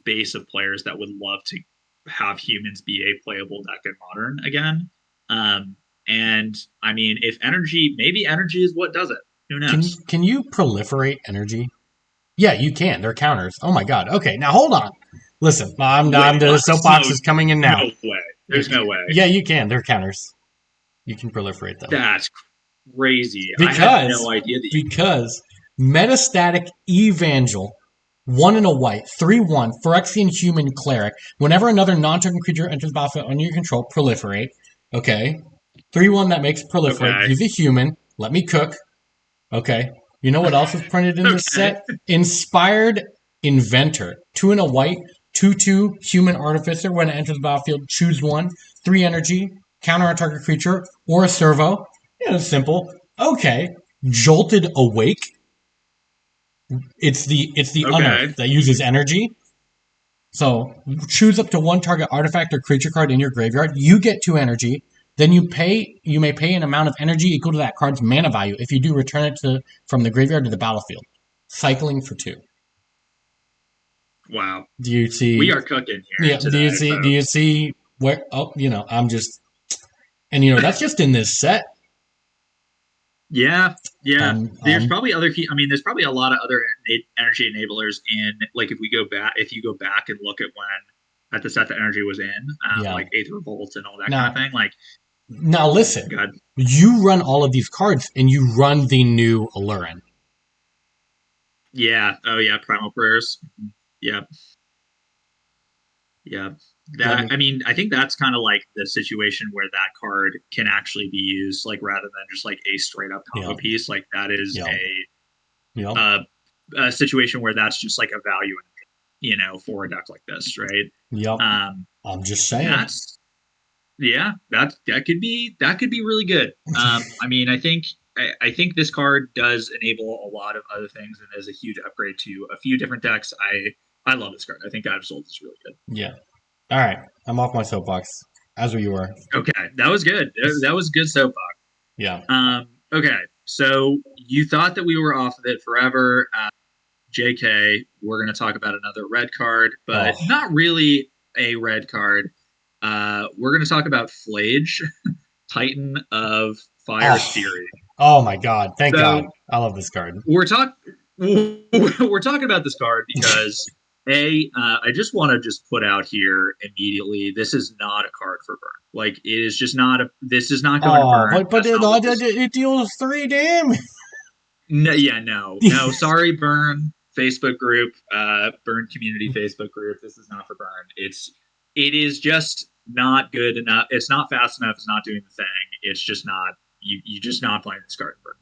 base of players that would love to have humans be a playable deck in modern again. And I mean, if energy, maybe energy is what does it. Who knows? Can you proliferate energy? Yeah, you can. They're counters. Oh my god. Okay, now hold on. Listen, I'm Wait, the what? soapbox is coming in now. No way. There's no way. Yeah, you can. They're counters. You can proliferate them. That's crazy. I had Because no idea that you. because metastatic evangel, one and a white, 3/1, Phyrexian human cleric. Whenever another non-token creature enters the battlefield under your control, proliferate. Okay. 3/1 that makes proliferate. Okay. He's a human. Let me cook. Okay. You know what else was printed in this Okay. set? Inspired Inventor. 2 and a white, 2/2 human artificer. When it enters the battlefield, choose one. 3 energy, counter a target creature, or a servo. Yeah, it's simple. Okay. Jolted Awake. It's the Okay. unearth that uses energy. So choose up to one target artifact or creature card in your graveyard. You get 2 energy. Then you may pay an amount of energy equal to that card's mana value. If you do, return it from the graveyard to the battlefield. Cycling for 2. Wow. Do you We see? are cooking here Yeah. Do you today, see? Do you folks. see where? Oh, I'm just, and that's just in this set. Yeah, yeah. Um, There's um, probably other key. I mean, there's probably a lot of other energy enablers in. Like, if you go back and look at the set that energy was in, yeah. like Aether Revolt and all that kind of Now, thing. Like, listen. God, You run all of these cards, and you run the new Alurin. yeah. Oh, yeah. Primal Prayers. Yeah, yeah. Let That me. I mean, I think that's kind of like the situation where that card can actually be used, like rather than just like a straight up Yeah. combo piece. Like that is Yeah. Yeah. a a situation where that's just like a value, for a deck like this, right? Yep. Um, I'm just saying. that's yeah, that could be really good. I mean, I think this card does enable a lot of other things and is a huge upgrade to a few different decks. I love this card. I think Absol is really good. Yeah. All right. I'm off my soapbox. As you were. Okay, that was good. That was good soapbox. Yeah. Okay, so you thought that we were off of it forever. JK, we're going to talk about another red card, Oh. but not really a red card. We're going to talk about Flage, Titan of Fire's Oh. Fury. Oh my God. Thank God. So I love this card. we're talking about this card because I just want to just put out here immediately, this is not a card for burn. Like it is just not a. This is not going to Oh, burn. but That's not what this. it deals 3 damage. No, yeah, no. Sorry, Burn Facebook group, Burn community Facebook group. This is not for Burn. It is just not good enough. It's not fast enough. It's not doing the thing. It's just not. You just not playing this card. Burn.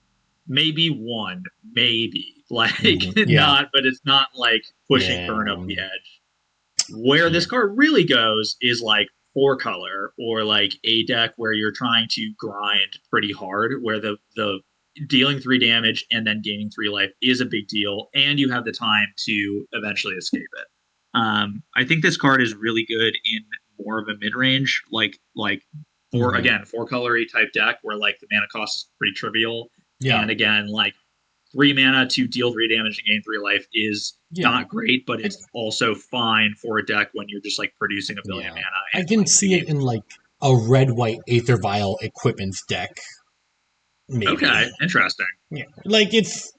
Maybe one, maybe like Yeah. not, but it's not like pushing Burn up Yeah. the edge. Where this Yeah. card really goes is like 4 color or like a deck where you're trying to grind pretty hard, where the dealing 3 damage and then gaining 3 life is a big deal, and you have the time to eventually escape it. I think this card is really good in more of a mid range, like for Mhm. again 4 colory type deck where like the mana cost is pretty trivial, Yeah. and again like 3 mana to deal 3 damage and gain 3 life is Yeah. not great, but I, it's also fine for a deck when you're just like producing a billion yeah. mana I and can like the see it game's in like a red white Aether Vial equipments deck. Maybe. okay, interesting. Yeah. Like it's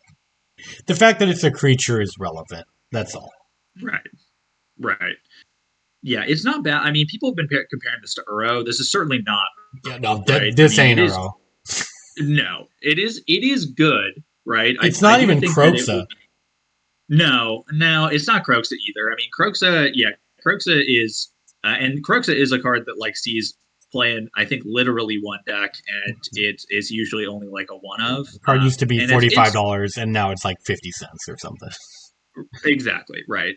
the fact that it's a creature is relevant. That's all. Right, right. Yeah, it's not bad. I mean, people have been comparing this to Uro. This is certainly not Yeah, no, Uro, right? I this mean, ain't it a is row. no, it is good, right? It's I not do even think that it will Croxa. be. No, it's not Croxa either. I mean, Croxa, yeah, Croxa is, and Croxa is a card that like sees playing, I think, literally one deck, and it is usually only like a one of, The card used to be and it's $45 and now it's like 50 cents or something. exactly right.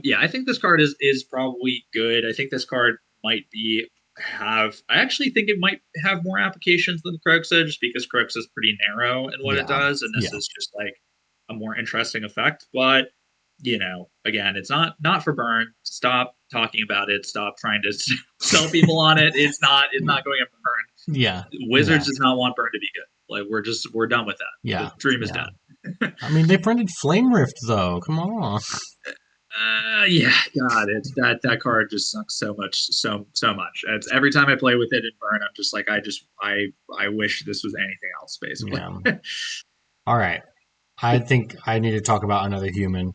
Yeah, I think this card is probably good. I think this card might be have. I actually think it might have more applications than Croxa, just because Croxa is pretty narrow in what it Yeah. does, and this Yeah. is just like a more interesting effect. But again, it's not for burn. Stop talking about it. Stop trying to sell people on it. It's not going up for burn. Yeah. Yeah. Wizards does not want burn to be good. Like we're done with that. The Yeah. dream is Yeah. done. I mean, they printed Flame Rift though. Come on. Yeah, God, it's that card just sucks so much. It's every time I play with it in burn, I'm just like, I wish this was anything else, basically. Yeah. All right. I think I need to talk about another human.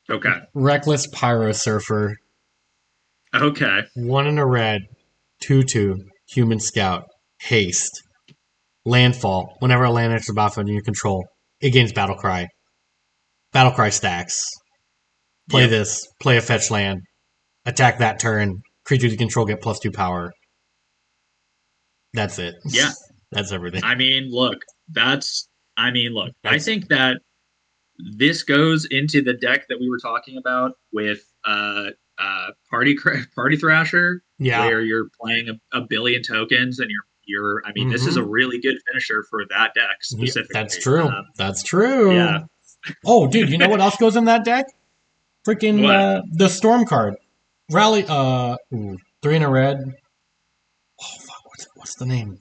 Okay, Reckless Pyro Surfer. okay, 1 in a red. 2/2. Human Scout. Haste. Landfall. Whenever a land enters the battlefield under your control, it gains Battlecry. Battlecry stacks. Play yep, this. Play a fetch land. Attack that turn. Creatures you control get +2 power. That's it. yeah. That's everything. I mean, look, that's. I mean, look, I That's think that this goes into the deck that we were talking about with Party Thrasher, Yeah. where you're playing a billion tokens and you're. I mean, this is a Mm-hmm. really good finisher for that deck Yeah, that's specifically. true. That's Yeah. true. Oh, dude, you know what else goes in that deck? Freaking What? the storm card. Rally three in a red. Oh fuck, what's the name?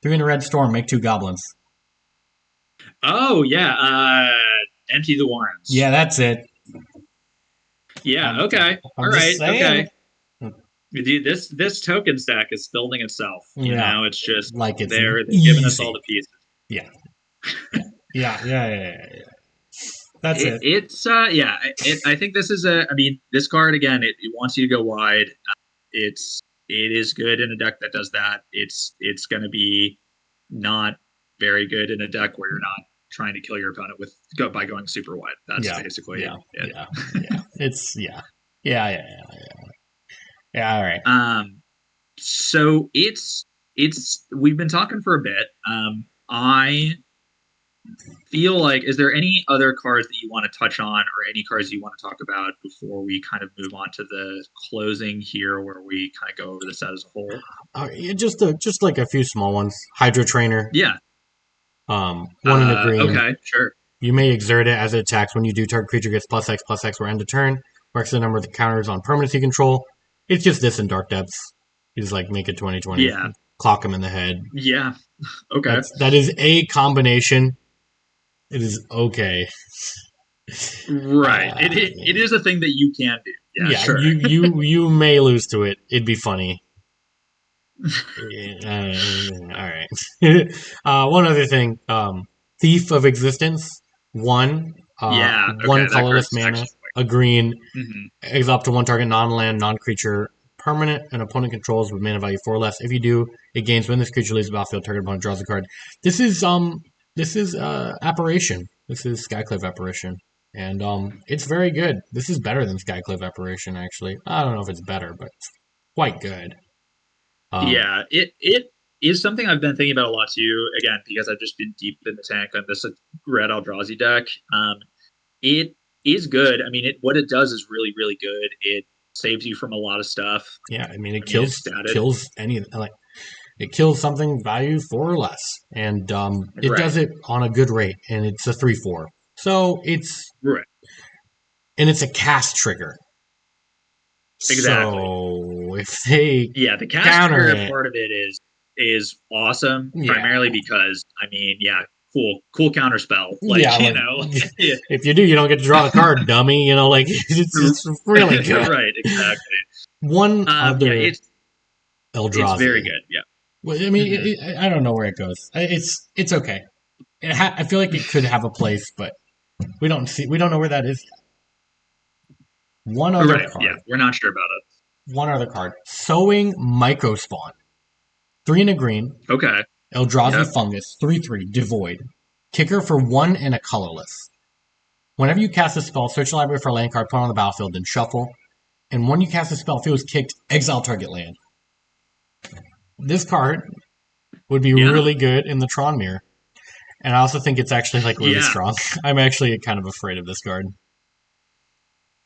Three in a red storm, make two goblins. Oh yeah. Empty the Warrens. Yeah, that's it. Yeah. I'm Okay. I'm All just right. saying. Okay. Dude, this token stack is building itself. Yeah. It's just Like it's they're giving us all easy. the pieces. Yeah. Yeah. Yeah. That's it. I think this is a. I mean, this card again. It wants you to go wide. It's it is good in a deck that does that. It's going to be not very good in a deck where you're not trying to kill your opponent by going super wide. That's Yeah. basically Yeah. it. Yeah. Yeah. It's yeah. Yeah. Yeah, all right. So it's we've been talking for a bit. I feel like, is there any other cards that you want to touch on or any cards you want to talk about before we kind of move on to the closing here where we kind of go over the set as a whole? Yeah, just like a few small ones. Hydro Trainer. Yeah. One in a green. Okay, sure. You may exert it as it attacks. When you do, target creature gets plus X for end of turn. Marks the number of the counters on permanency control. It's just this in Dark Depths. You just like make it 2020, Yeah. clock him in the head. Yeah. Okay. That is a combination. It is okay. Right. It Yeah. is a thing that you can do. Yeah, Yeah, sure. you may lose to it. It'd be funny. All right. One other thing. Thief of Existence. One. Yeah. Okay. One That colorless card's mana. actually A green. quite. Hmm. Exile up to one target non-land, non-creature permanent an opponent controls with mana value 4 or less. If you do, it gains when this creature leaves the battlefield. Target opponent draws a card. This is Apparition. This is Skyclave Apparition, and it's very good. This is better than Skyclave Apparition. Actually, I don't know if it's better, but it's quite good. Um, Yeah. It is something I've been thinking about a lot too. Again, because I've just been deep in the tank on this red Eldrazi deck. It is good. I mean, what it does is really, really good. It saves you from a lot of stuff. yeah, I mean it I mean, it's statted. kills any like it kills something value 4 or less, and it Right. does it on a good rate, and it's a 3/4. So Right. it's a cast trigger. Exactly. So if they Yeah, the cast counter trigger it, part of it is awesome, yeah, primarily because I mean, yeah, cool counter spell. yeah, like Yeah, if you do, you don't get to draw the card, dummy. Like it's really good. right, exactly. One Yeah, other it's very Eldrazi. good. Yeah. Well, I mean, Hmm. I don't know where it goes. It's okay. I feel like it could have a place, but we don't know where that is yet. One other Right. Yeah, card. we're not sure about One other card. Sowing Microspawn. Three and a green. it. Okay. Eldrazi Yep. Fungus. 3/3. Devoid. Kicker for one and a colorless. Whenever you cast a spell, search the library for a land card, put it on the battlefield, then shuffle. And when you cast a spell, if it was kicked, exile target land. This card would be Yeah. really good in the Tron mirror. And I also think it's actually like really Yeah. strong. I'm actually kind of afraid of this card.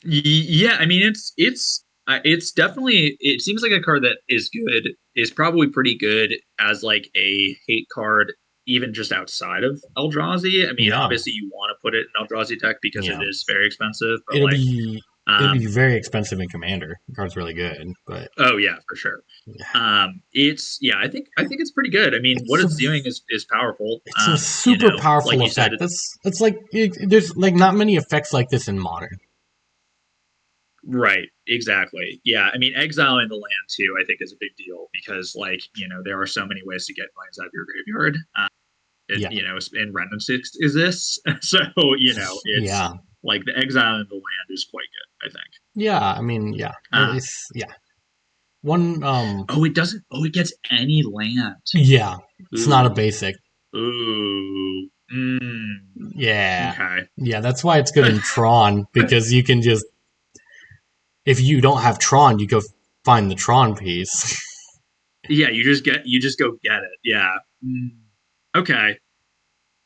Yeah, I mean it's definitely, it seems like a card that is good, is probably pretty good as like a hate card even just outside of Eldrazi. I mean, Yeah, obviously you want to put it in Eldrazi deck because it yeah. is very expensive, but It'll like be it'll be um very expensive in Commander. The card's really good, but oh yeah, for sure. yeah. It's yeah, I think it's pretty good. I mean, what It's a it's doing is powerful. it's a super Like powerful you said, effect. That's like there's like not many effects like this in Modern. right, exactly. Yeah, I mean, exiling the land too, I think, is a big deal because, like, there are so many ways to get lands out of your graveyard. Yeah, And Remnants exists, so it's yeah, like the exiling the land is quite good, I think. yeah. I mean, yeah. Uh, It's yeah. One oh, it doesn't. Oh, it gets any land. yeah. It's not a Ooh, basic. ooh, Yeah, okay. yeah. That's why it's good in Tron because you can just if you don't have Tron, you go find the Tron piece. Yeah, you just go get it. Yeah. Mm. Okay.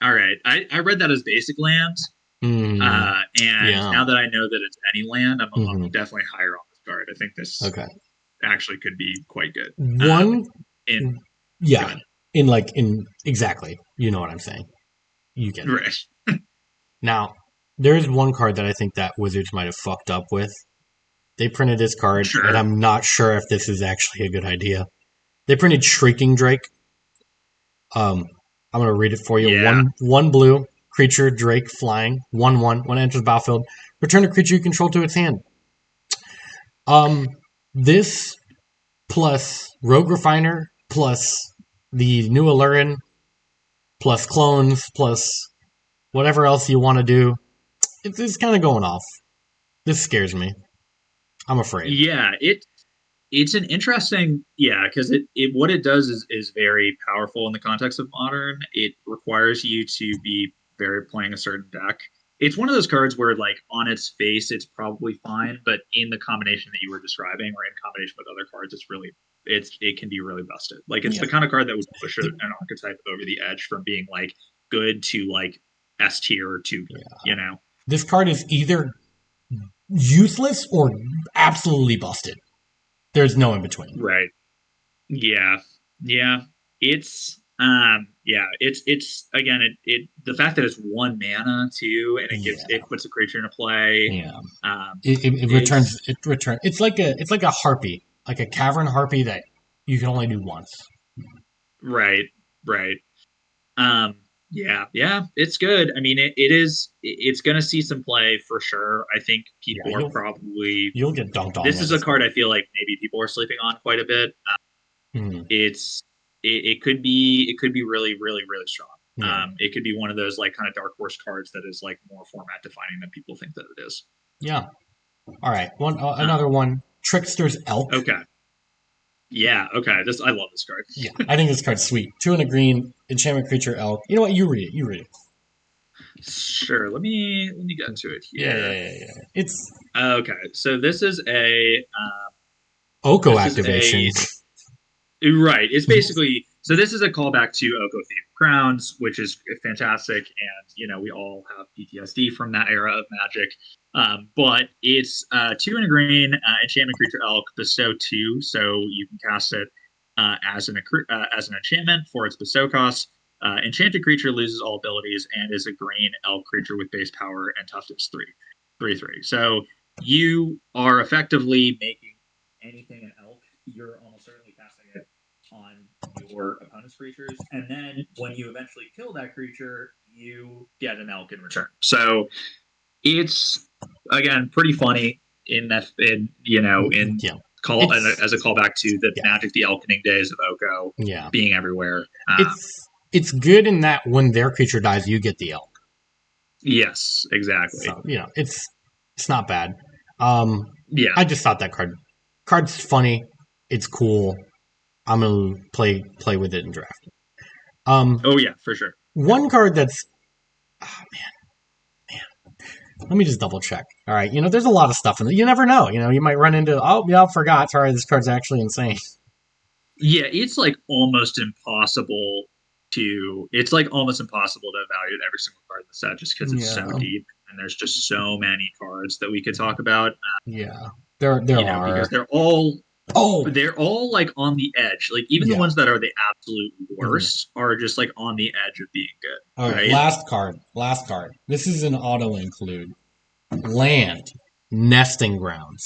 All right. I read that as basic land. And Yeah. now that I know that it's any land, I'm hmm definitely higher on this card. I think this Okay. actually could be quite good. One, In yeah, good, in exactly. You know what I'm saying. You get it. right? Now, there is one card that I think that Wizards might have fucked up with. They printed this card, and Sure. I'm not sure if this is actually a good idea. They printed Shrieking Drake. I'm gonna read it for you. Yeah. One blue creature Drake flying 1/1. When it enters the battlefield, return a creature you control to its hand. Um, this plus Rogue Refiner plus the new Allurin plus clones plus whatever else you want to do. It's kind of going off. This scares me. I'm afraid. Yeah. It's an interesting, yeah, because it what it does is very powerful in the context of modern. It requires you to be very playing a certain deck. It's one of those cards where, like, on its face, it's probably fine, but in the combination that you were describing, or in combination with other cards, it can be really busted. Like, it's Yeah. the kind of card that would push The, an archetype over the edge from being like good to like S tier to good. yeah. You know? This card is either useless or absolutely busted. There's no in between. Right. Yeah, yeah. It's again it the fact that it's one mana too, and Yeah. it puts a creature into play. Yeah. Um, It returns. it's It return. It's like a harpy, like a cavern harpy that you can only do once. right, right. Yeah, it's good. I mean, it's gonna see some play for sure. I think Yeah, people are probably you'll get dunked on this with is a this card card. I feel like maybe people are sleeping on quite a bit. Mm, It's it could be really really strong. yeah. It could be one of those like kind of dark horse cards that is like more format defining than people think that it is. Yeah. All right. One another Um, one. Trickster's Elk. okay, yeah, okay. This I love this card. Yeah, I think this card's sweet. Two and a green, enchantment creature elk. You know what? You read it. You read it. Sure, let me get to it here. Yeah. It's Okay, so Oko this is activation. a right. It's basically so this is a callback to Oko Thief Crowns, which is fantastic, and you know we all have PTSD from that era of Magic. But it's two and a green enchantment creature elk, bestow two, so you can cast it as an enchantment for its bestow cost. Enchanted creature loses all abilities and is a green elk creature with base power and toughness 3/3. So you are effectively making anything an elk. You're almost certainly casting it on your opponent's creatures, and then when you eventually kill that creature, you get an elk in return. So it's again pretty funny in that in you know in Yeah. call It's as a callback to the yeah. Magic the Elkening days of Oko Yeah. being everywhere. It's good in that when their creature dies, you get the elk. Yes, exactly. So it's not bad. Um, Yeah. I just thought that card's funny. It's cool. I'm gonna play with it and draft. Oh yeah, for sure. One card that's oh, let me just double check. All right, there's a lot of stuff in it. You never know. You might run into I forgot. Sorry, this card's actually insane. Yeah, it's like almost impossible it's like almost impossible to evaluate every single card in the set just because it's so Yeah, deep and there's just so many cards that we could talk about. yeah. There Because are. Oh, they're all like on the edge. Like even the yeah. ones that are the absolute Mhm. worst are just like on the edge of being All good, right, right? last card. Last card. This is an auto include. Land, nesting grounds.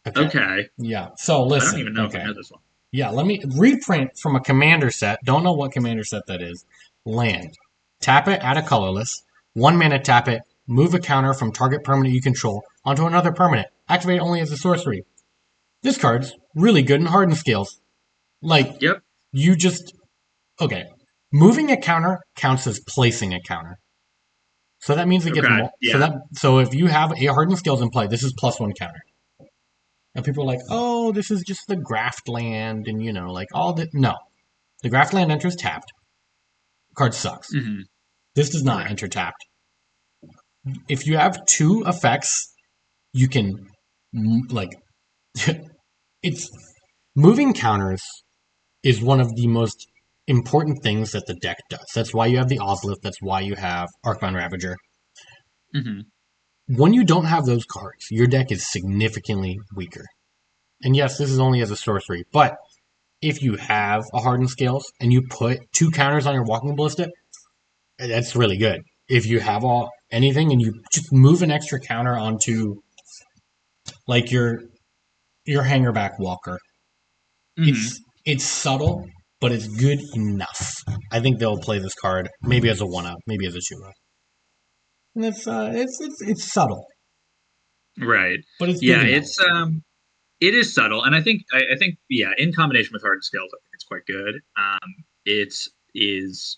Okay. Okay. Yeah. So I don't listen. even know if I Okay. know this one. Yeah. Let me reprint from a commander set. Don't know what commander set that is. Land. Tap it. Add a colorless. 1 mana. Tap it. Move a counter from target permanent you control onto another permanent. Activate only as a sorcery. This card's really good in hardened scales. Like Yep. you just okay. Moving a counter counts as placing a counter. So that means it gets Okay. more. Yeah. So if you have a hardened scales in play, this is +1 counter. And people are like, oh, this is just the graft land, and like all the no, the graft land enters tapped. Card sucks. Hmm. This does not Okay. enter tapped. If you have two effects, you can like it's moving counters is one of the most important things that the deck does. That's why you have the Ozlith. That's why you have Archvine Ravager. Mm-hmm. When you don't have those cards, your deck is significantly weaker. And yes, this is only as a sorcery, but if you have a Hardened Scales and you put 2 counters on your Walking Ballista, that's really good. If you have anything and you just move an extra counter onto like your Hangerback Walker, Mm-hmm. it's subtle, but it's good enough. I think they'll play this card maybe as a 1-up, maybe as a 2-up. And it's subtle, Right. but it's good Yeah, enough. it is subtle, and I think yeah, in combination with hard scales, I think it's quite good. It is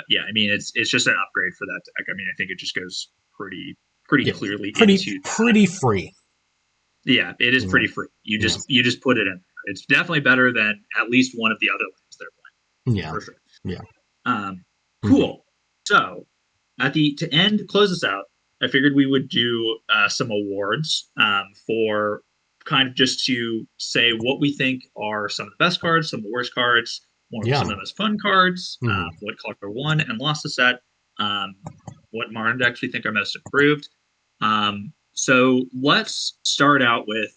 yeah, I mean it's just an upgrade for that deck. I mean, I think it just goes pretty Yeah, clearly pretty into that. pretty free. Yeah, it is Yeah, pretty free. yeah, You just put it in there. It's definitely better than at least one of the other lanes they're playing yeah, for sure. yeah. Mm-hmm. Cool. So at the to end close this out, I figured we would do some awards for kind of just to say what we think are some of the best cards, some of the worst cards, Yeah. some of the most fun cards, Mm-hmm. what color won and lost the set, um, what modern decks we think are most improved. So let's start out with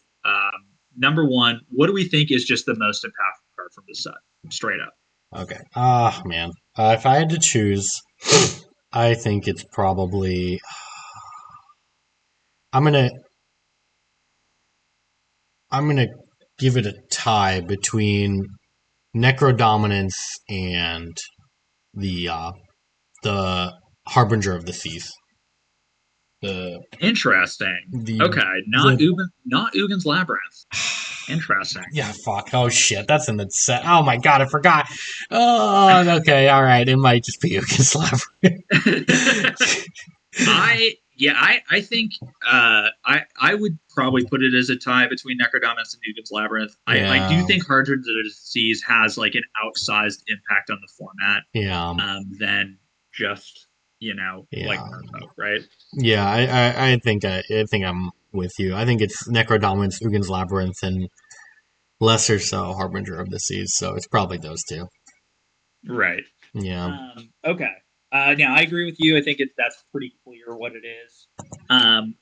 number one. What do we think is just the most impactful card from the set? Straight up. Okay. Man. If I had to choose, I think it's probably. I'm gonna. I'm gonna give it a tie between Necrodominance and the uh, the Harbinger of the Seas. The Interesting. the Okay, the not Ugin's Labyrinth. Interesting. yeah, fuck. Oh shit, that's in the set. Oh my god, I forgot. Oh, okay, all right. It might just be Yugoslav. I think I would probably put it as a tie between Necrodominus and Ugin's Labyrinth. I do Yeah, think Hundreds of Disease has like an outsized impact on the format yeah, than just like yeah, Merfolk, right? yeah. I think I'm with you. I think it's Necrodominance, Ugin's Labyrinth, and lesser so Harbinger of the Seas. So it's probably those two. Right. Yeah. Okay. Now I agree with you. I think that's pretty clear what it is.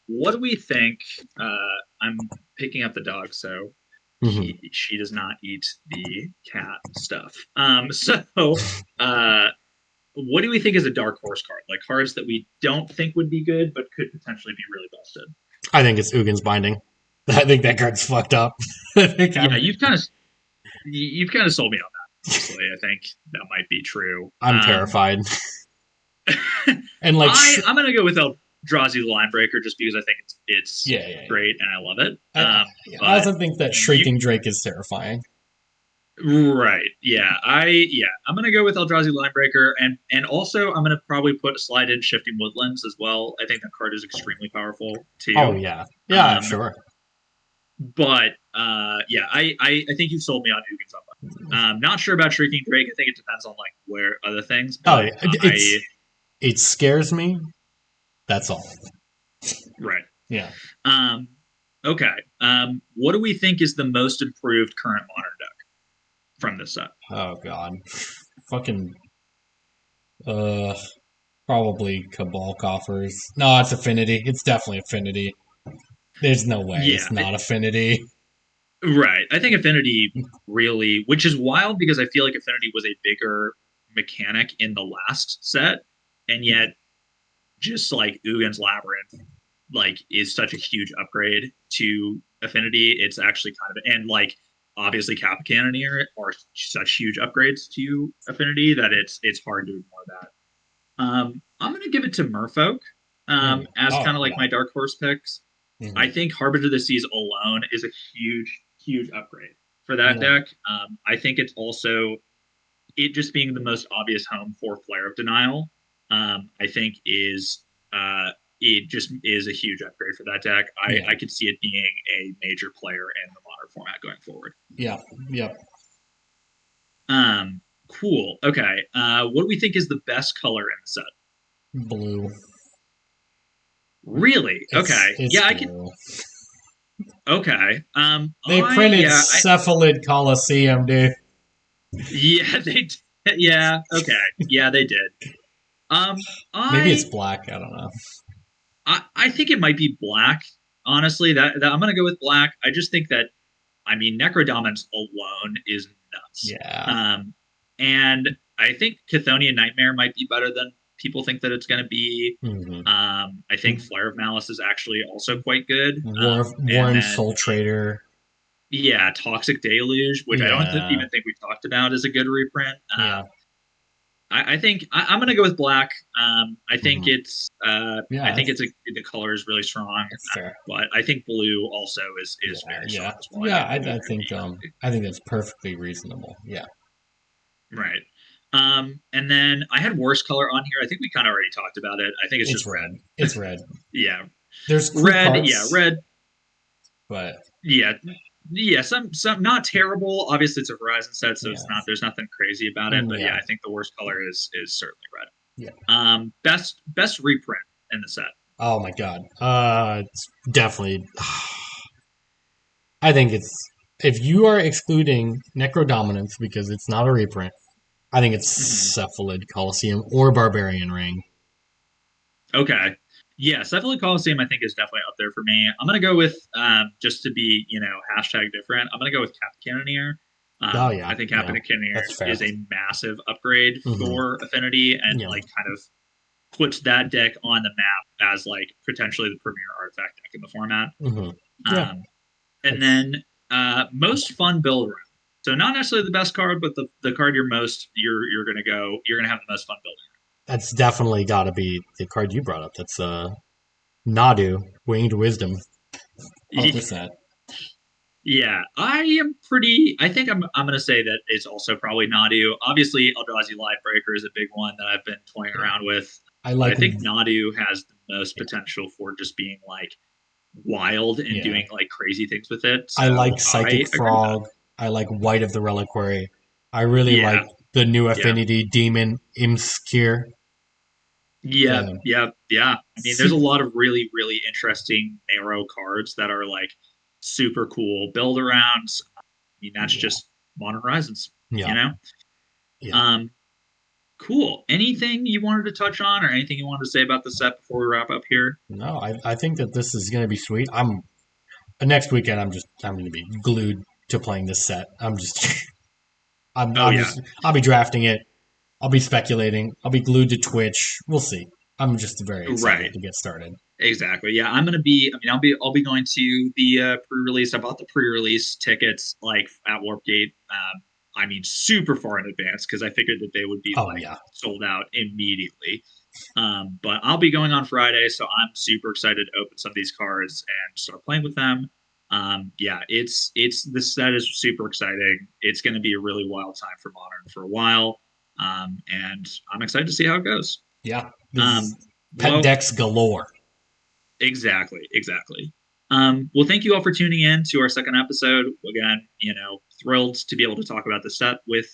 What do we think? I'm picking up the dog, so Hmm. she does not eat the cat stuff. So what do we think is a dark horse card? Like cards that we don't think would be good, but could potentially be really busted. I think it's Ugin's Binding. I think that card's fucked up. I think Yeah, you've kind of sold me on that. Honestly, I think that might be true. I'm terrified. And like, I'm gonna go with Eldrazi the Line Breaker just because I think it's yeah, yeah, great and I love it. I But also think that you Shrieking Drake is terrifying. right, I'm gonna go with Eldrazi Line Breaker and also I'm gonna probably put slide in Shifting Woodlands as well. I think that card is extremely powerful Oh too. yeah, yeah, Um, sure. but I think you sold me on Ugins on that. Not sure about Shrieking Drake. I think it depends on like where other things, Oh but yeah, it scares me. That's all. right. Yeah. Um, okay. What do we think is the most improved current modern deck from this set? Oh god. Fucking uh probably Cabal Coffers. No, it's Affinity. It's definitely Affinity. There's no way Yeah, it's not Affinity. right. I think Affinity really, which is wild because I feel like Affinity was a bigger mechanic in the last set, and yet just like Ugin's Labyrinth, like is such a huge upgrade to Affinity. It's actually kind of and like obviously Kappa Cannoneer are such huge upgrades to Affinity that it's hard to ignore that. I'm gonna give it to Merfolk as Oh kind of like yeah. my dark horse picks. I Hmm. think Harbinger of the Seas alone is a huge upgrade for that Yeah. deck. I think it's also it just being the most obvious home for Flare of Denial. I think is it just is a huge upgrade for that deck. Yeah. I could see it being a major player in the modern format going forward. Yeah. Yep. Cool. Okay. What do we think is the best color in the set? Blue. Really? Okay. It's Yeah, I could. blue. Okay. They printed I Cephalid Coliseum, dude. yeah they yeah okay yeah they did. Um, Maybe it's I black. I don't know. I think it might be black. Honestly, that I'm gonna go with black. I just think that I mean Necrodominance alone is nuts. Yeah. And I think Chthonian Nightmare might be better than people think that it's gonna be. Hmm. I think Flare of Malice is actually also quite good. And Warren then Soul Trader. yeah, Toxic Deluge, which I don't Yeah. even think we talked about, is a good reprint. Yeah. I think I'm gonna go with black. Hmm. I Yeah, think it's a the color is really strong, that's fair. but I think blue also is Yeah, very strong yeah, as well. I yeah. think blue could be I think that's perfectly reasonable. Yeah, right. And then I had worst color on here. I think we kind of already talked about it. I think it's it's just red. red. It's red. Yeah, There's cool red. Yeah, parts, red. but Yeah, yeah. Some not terrible. Obviously, it's a Horizon set, so yeah, it's not. There's nothing crazy about it. But yeah, yeah, I think the worst color is certainly red. yeah. Best reprint in the set. Oh my god. It's definitely. I think it's if you are excluding Necrodominance because it's not a reprint. I think Mhm. it's Cephalid Coliseum or Barbarian Ring. Okay. Yeah, Cephalid Coliseum I think is definitely up there for me. I'm gonna go with just to be, hashtag different. I'm gonna go with Captain Cannoneer. Oh I yeah, think yeah, Captain Cannoneer that's fair. is a massive upgrade Hmm. for Affinity and Yeah. like kind of puts that deck on the map as like potentially the premier artifact deck in the format. Hmm. Yeah. Um, and That's then most fun build round. So not necessarily the best card, but the card you're gonna have the most fun building. that's definitely got to be the card you brought up. That's Nadu Winged Wisdom. 100%. Yeah, I am pretty. I think I'm going to say that it's also probably Nadu. Obviously, Eldrazi Livebreaker is a big one that I've been toying Yeah. around with, I but like I think Nadu has the most yeah, potential for just being like wild and yeah. doing like crazy things with it. I So like Psychic I agree with that. Frog. I like White of the Reliquary. I really like Yeah, the new yeah, Affinity Demon Imskir. yeah, The yeah, yeah. I mean, there's a soup. lot of really interesting narrow cards that are like super cool build arounds. I mean, that's Yeah. just Modern Horizons, you Yeah. know. Yeah. Um, Cool. Anything you wanted to touch on or anything you wanted to say about the set before we wrap up here? No, I think that this is going to be sweet. Next weekend. I'm going to be glued to playing this set. Oh yeah. I'll be drafting it. I'll be speculating. I'll be glued to Twitch. We'll see. I'm just very excited Right. to get started. Exactly. Yeah, I'll be going to the pre-release. I bought the pre-release tickets like at Warp Gate. Super far in advance because I figured that they would be Oh like yeah. sold out immediately. But I'll be going on Friday, so I'm super excited to open some of these cards and start playing with them. Yeah, it's this set is super exciting. It's going to be a really wild time for Modern for a while, and I'm excited to see how it goes. Yeah. This is Um, pet well, decks galore. exactly, exactly. Well, thank you all for tuning in to our second episode. Again, thrilled to be able to talk about the set with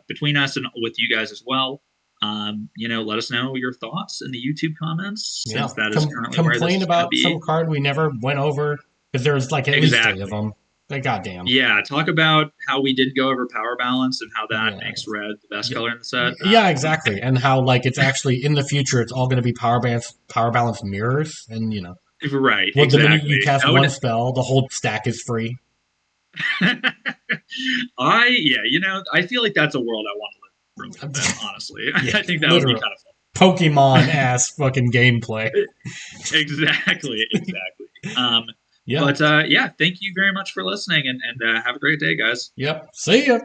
between us and with you guys as well. Let us know your thoughts in the YouTube comments, Yeah. since that is currently where this Complain is going to about some be. card we never went over because there's like at least three of Exactly. them. Like goddamn. Yeah, talk about how we did go over power balance and how that Yeah. makes red the best Yeah. color in the set. Yeah, exactly. And how like it's actually in the future it's all going to be power balance mirrors and Right, well, the minute you exactly. cast That one would spell, the whole stack is free. I feel like that's a world I want to live for a little bit, honestly. Yeah, I think that would be literal kind of Pokemon ass fucking gameplay. fun. Exactly, exactly. Yeah. But yeah, thank you very much for listening and have a great day, guys. Yep. See ya.